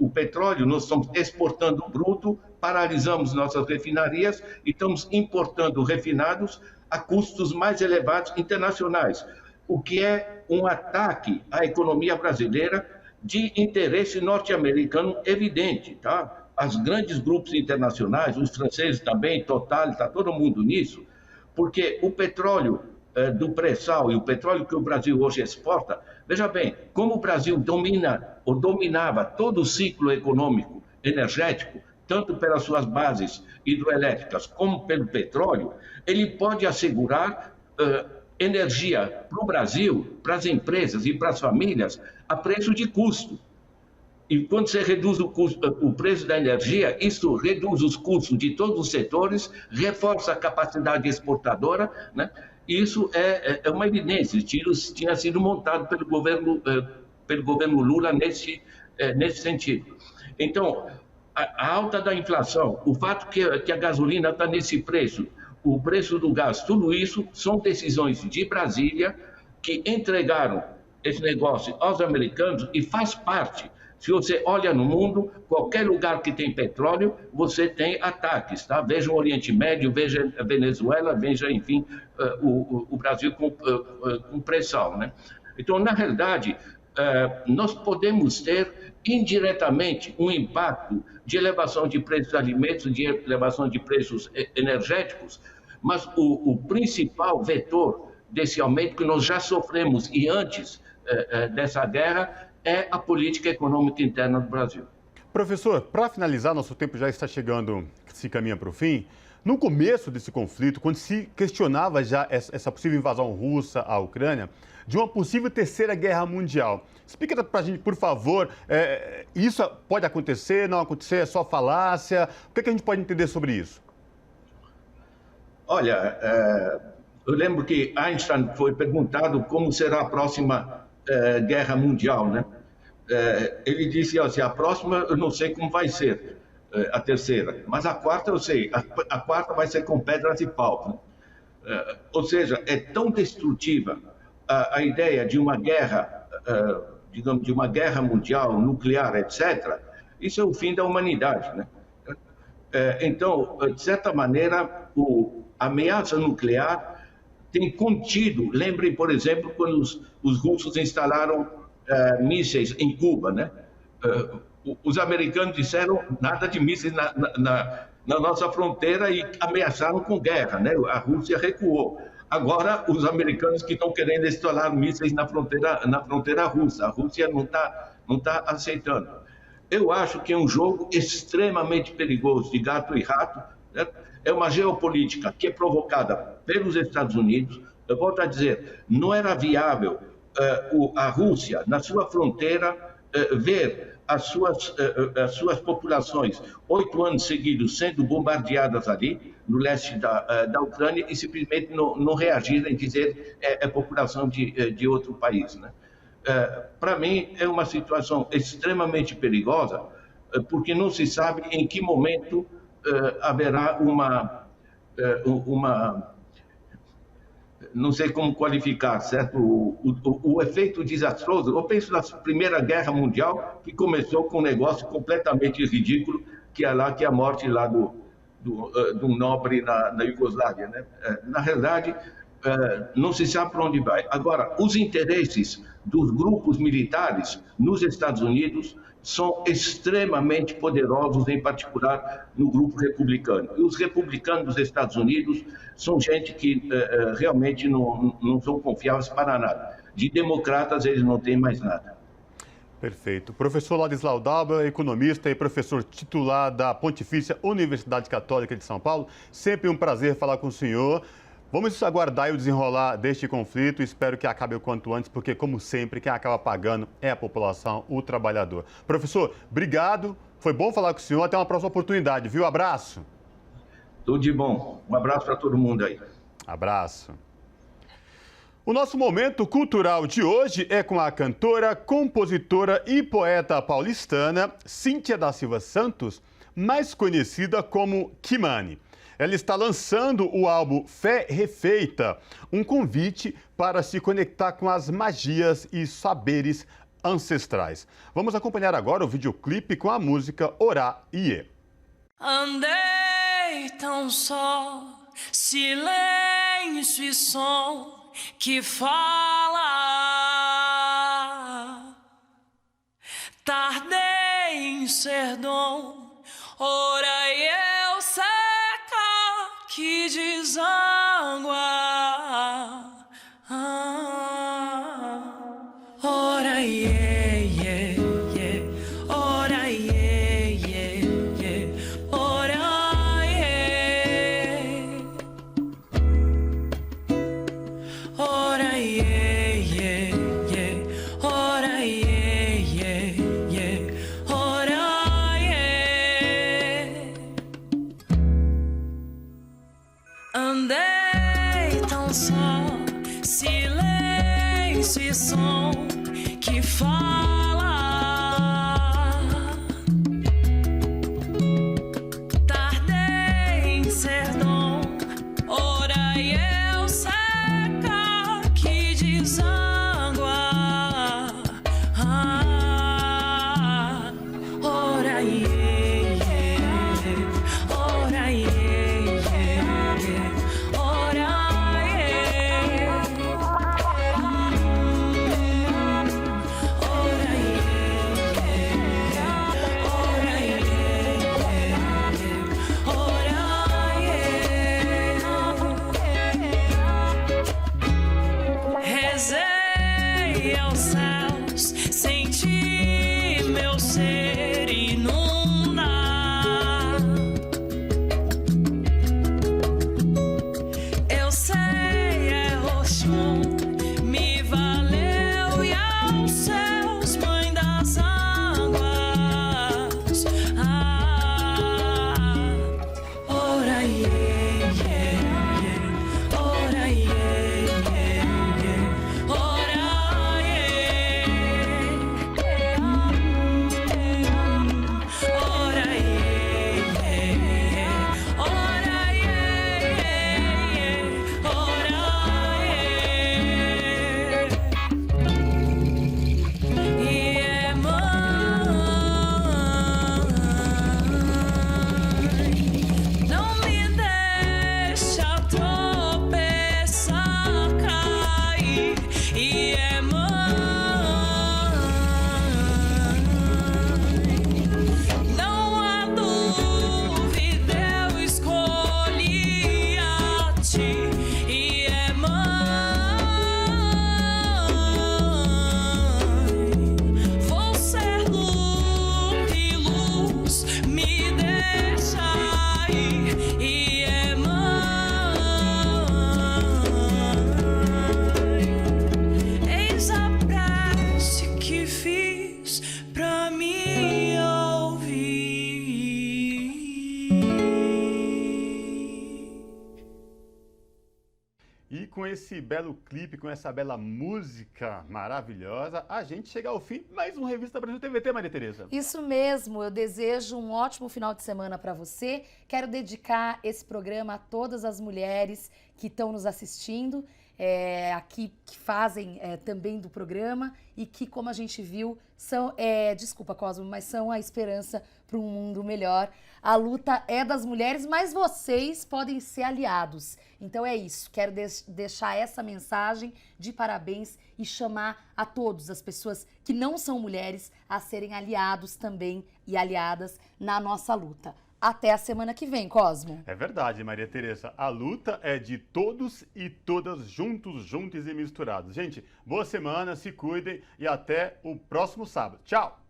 o petróleo, nós estamos exportando bruto, paralisamos nossas refinarias e estamos importando refinados a custos mais elevados internacionais, o que é um ataque à economia brasileira de interesse norte-americano evidente, tá? Os grandes grupos internacionais, os franceses também, Total, está todo mundo nisso, porque o petróleo do pré-sal e o petróleo que o Brasil hoje exporta, veja bem, como o Brasil dominava todo o ciclo econômico energético, tanto pelas suas bases hidroelétricas como pelo petróleo, ele pode assegurar energia para o Brasil, para as empresas e para as famílias, a preço de custo. E quando você reduz o preço da energia, isso reduz os custos de todos os setores, reforça a capacidade exportadora, né? Isso é uma evidência. Isso tinha sido montado pelo governo Lula nesse sentido. Então, a alta da inflação, o fato que a gasolina está nesse preço, o preço do gás, tudo isso são decisões de Brasília que entregaram esse negócio aos americanos e faz parte. Se você olha no mundo, qualquer lugar que tem petróleo, você tem ataques, tá? Veja o Oriente Médio, veja a Venezuela, veja, enfim, o Brasil com pressão, né? Então, na realidade, nós podemos ter indiretamente um impacto de elevação de preços de alimentos, de elevação de preços energéticos, mas o principal vetor desse aumento que nós já sofremos e antes dessa guerra é a política econômica interna do Brasil. Professor, para finalizar, nosso tempo já está chegando, se caminha para o fim. No começo desse conflito, quando se questionava já essa possível invasão russa à Ucrânia, de uma possível terceira guerra mundial. Explica para a gente, por favor, isso pode acontecer, não acontecer, é só falácia? O que a gente pode entender sobre isso? Olha, eu lembro que Einstein foi perguntado como será a próxima guerra mundial, né? Ele disse assim, a próxima eu não sei como vai ser, a terceira, mas a quarta eu sei, a quarta vai ser com pedras e pau. Ou seja, é tão destrutiva a ideia de uma guerra, digamos, de uma guerra mundial, nuclear, etc., isso é o fim da humanidade, né? Então, de certa maneira, a ameaça nuclear tem contido, lembrem, por exemplo, quando os russos instalaram mísseis em Cuba, né? Os americanos disseram nada de mísseis na nossa fronteira e ameaçaram com guerra, né? A Rússia recuou. Agora, os americanos que estão querendo instalar mísseis na fronteira russa, a Rússia não tá aceitando. Eu acho que é um jogo extremamente perigoso, de gato e rato, né? É uma geopolítica que é provocada pelos Estados Unidos. Eu volto a dizer, não era viável a Rússia, na sua fronteira, ver as suas populações 8 anos seguidos sendo bombardeadas ali, no leste da Ucrânia, e simplesmente não reagirem, dizer é população de outro país, né? Para mim, é uma situação extremamente perigosa, porque não se sabe em que momento haverá uma não sei como qualificar, certo? O efeito desastroso. Eu penso na Primeira Guerra Mundial, que começou com um negócio completamente ridículo, que é a morte lá do nobre na Iugoslávia, né? Na realidade, não se sabe para onde vai. Agora, os interesses dos grupos militares nos Estados Unidos são extremamente poderosos, em particular no grupo republicano. E os republicanos dos Estados Unidos são gente que realmente não são confiáveis para nada. De democratas, eles não têm mais nada. Perfeito. Professor Ladislau Dauber, economista e professor titular da Pontifícia Universidade Católica de São Paulo. Sempre um prazer falar com o senhor. Vamos aguardar o desenrolar deste conflito. Espero que acabe o quanto antes, porque, como sempre, quem acaba pagando é a população, o trabalhador. Professor, obrigado. Foi bom falar com o senhor. Até uma próxima oportunidade, viu? Abraço. Tudo de bom. Um abraço para todo mundo aí. Abraço. O nosso momento cultural de hoje é com a cantora, compositora e poeta paulistana Cíntia da Silva Santos, mais conhecida como Kimani. Ela está lançando o álbum Fé Refeita, um convite para se conectar com as magias e saberes ancestrais. Vamos acompanhar agora o videoclipe com a música Orá Iê. Andei tão só, silêncio e som que fala. Tardei em ser dom, ora eu seca que desangua. Ora iê, iê, iê, ora iê, iê, iê, ora iê. Ora iê, iê, iê, ora iê, iê, iê, silêncio e som que fala. Tardei em ser dom, ora e eu seca que desangua. Ora e ora e rezei aos céus, senti meu ser inundar. Eu sei, é Oxum, me valeu e aos céus, mãe das águas. Ora e ora e não me deixa tropeçar, cair, e é mãe. Não há dúvida, eu escolhi a ti, e é mãe. Vou ser luz e luz, me deixa ir, e é mãe. Eis a prece que fiz pra me ouvir. E com esse belo clipe, com essa bela música maravilhosa, a gente chega ao fim de mais um Revista Brasil TVT, Maria Tereza. Isso mesmo, eu desejo um ótimo final de semana para você. Quero dedicar esse programa a todas as mulheres que estão nos assistindo, aqui que fazem também do programa e que, como a gente viu, são, desculpa Cosmo, mas são a esperança para um mundo melhor. A luta é das mulheres, mas vocês podem ser aliados. Então é isso, quero deixar essa mensagem de parabéns e chamar a todos, as pessoas que não são mulheres, a serem aliados também e aliadas na nossa luta. Até a semana que vem, Cosmo. É verdade, Maria Tereza. A luta é de todos e todas juntos, juntos e misturados. Gente, boa semana, se cuidem e até o próximo sábado. Tchau!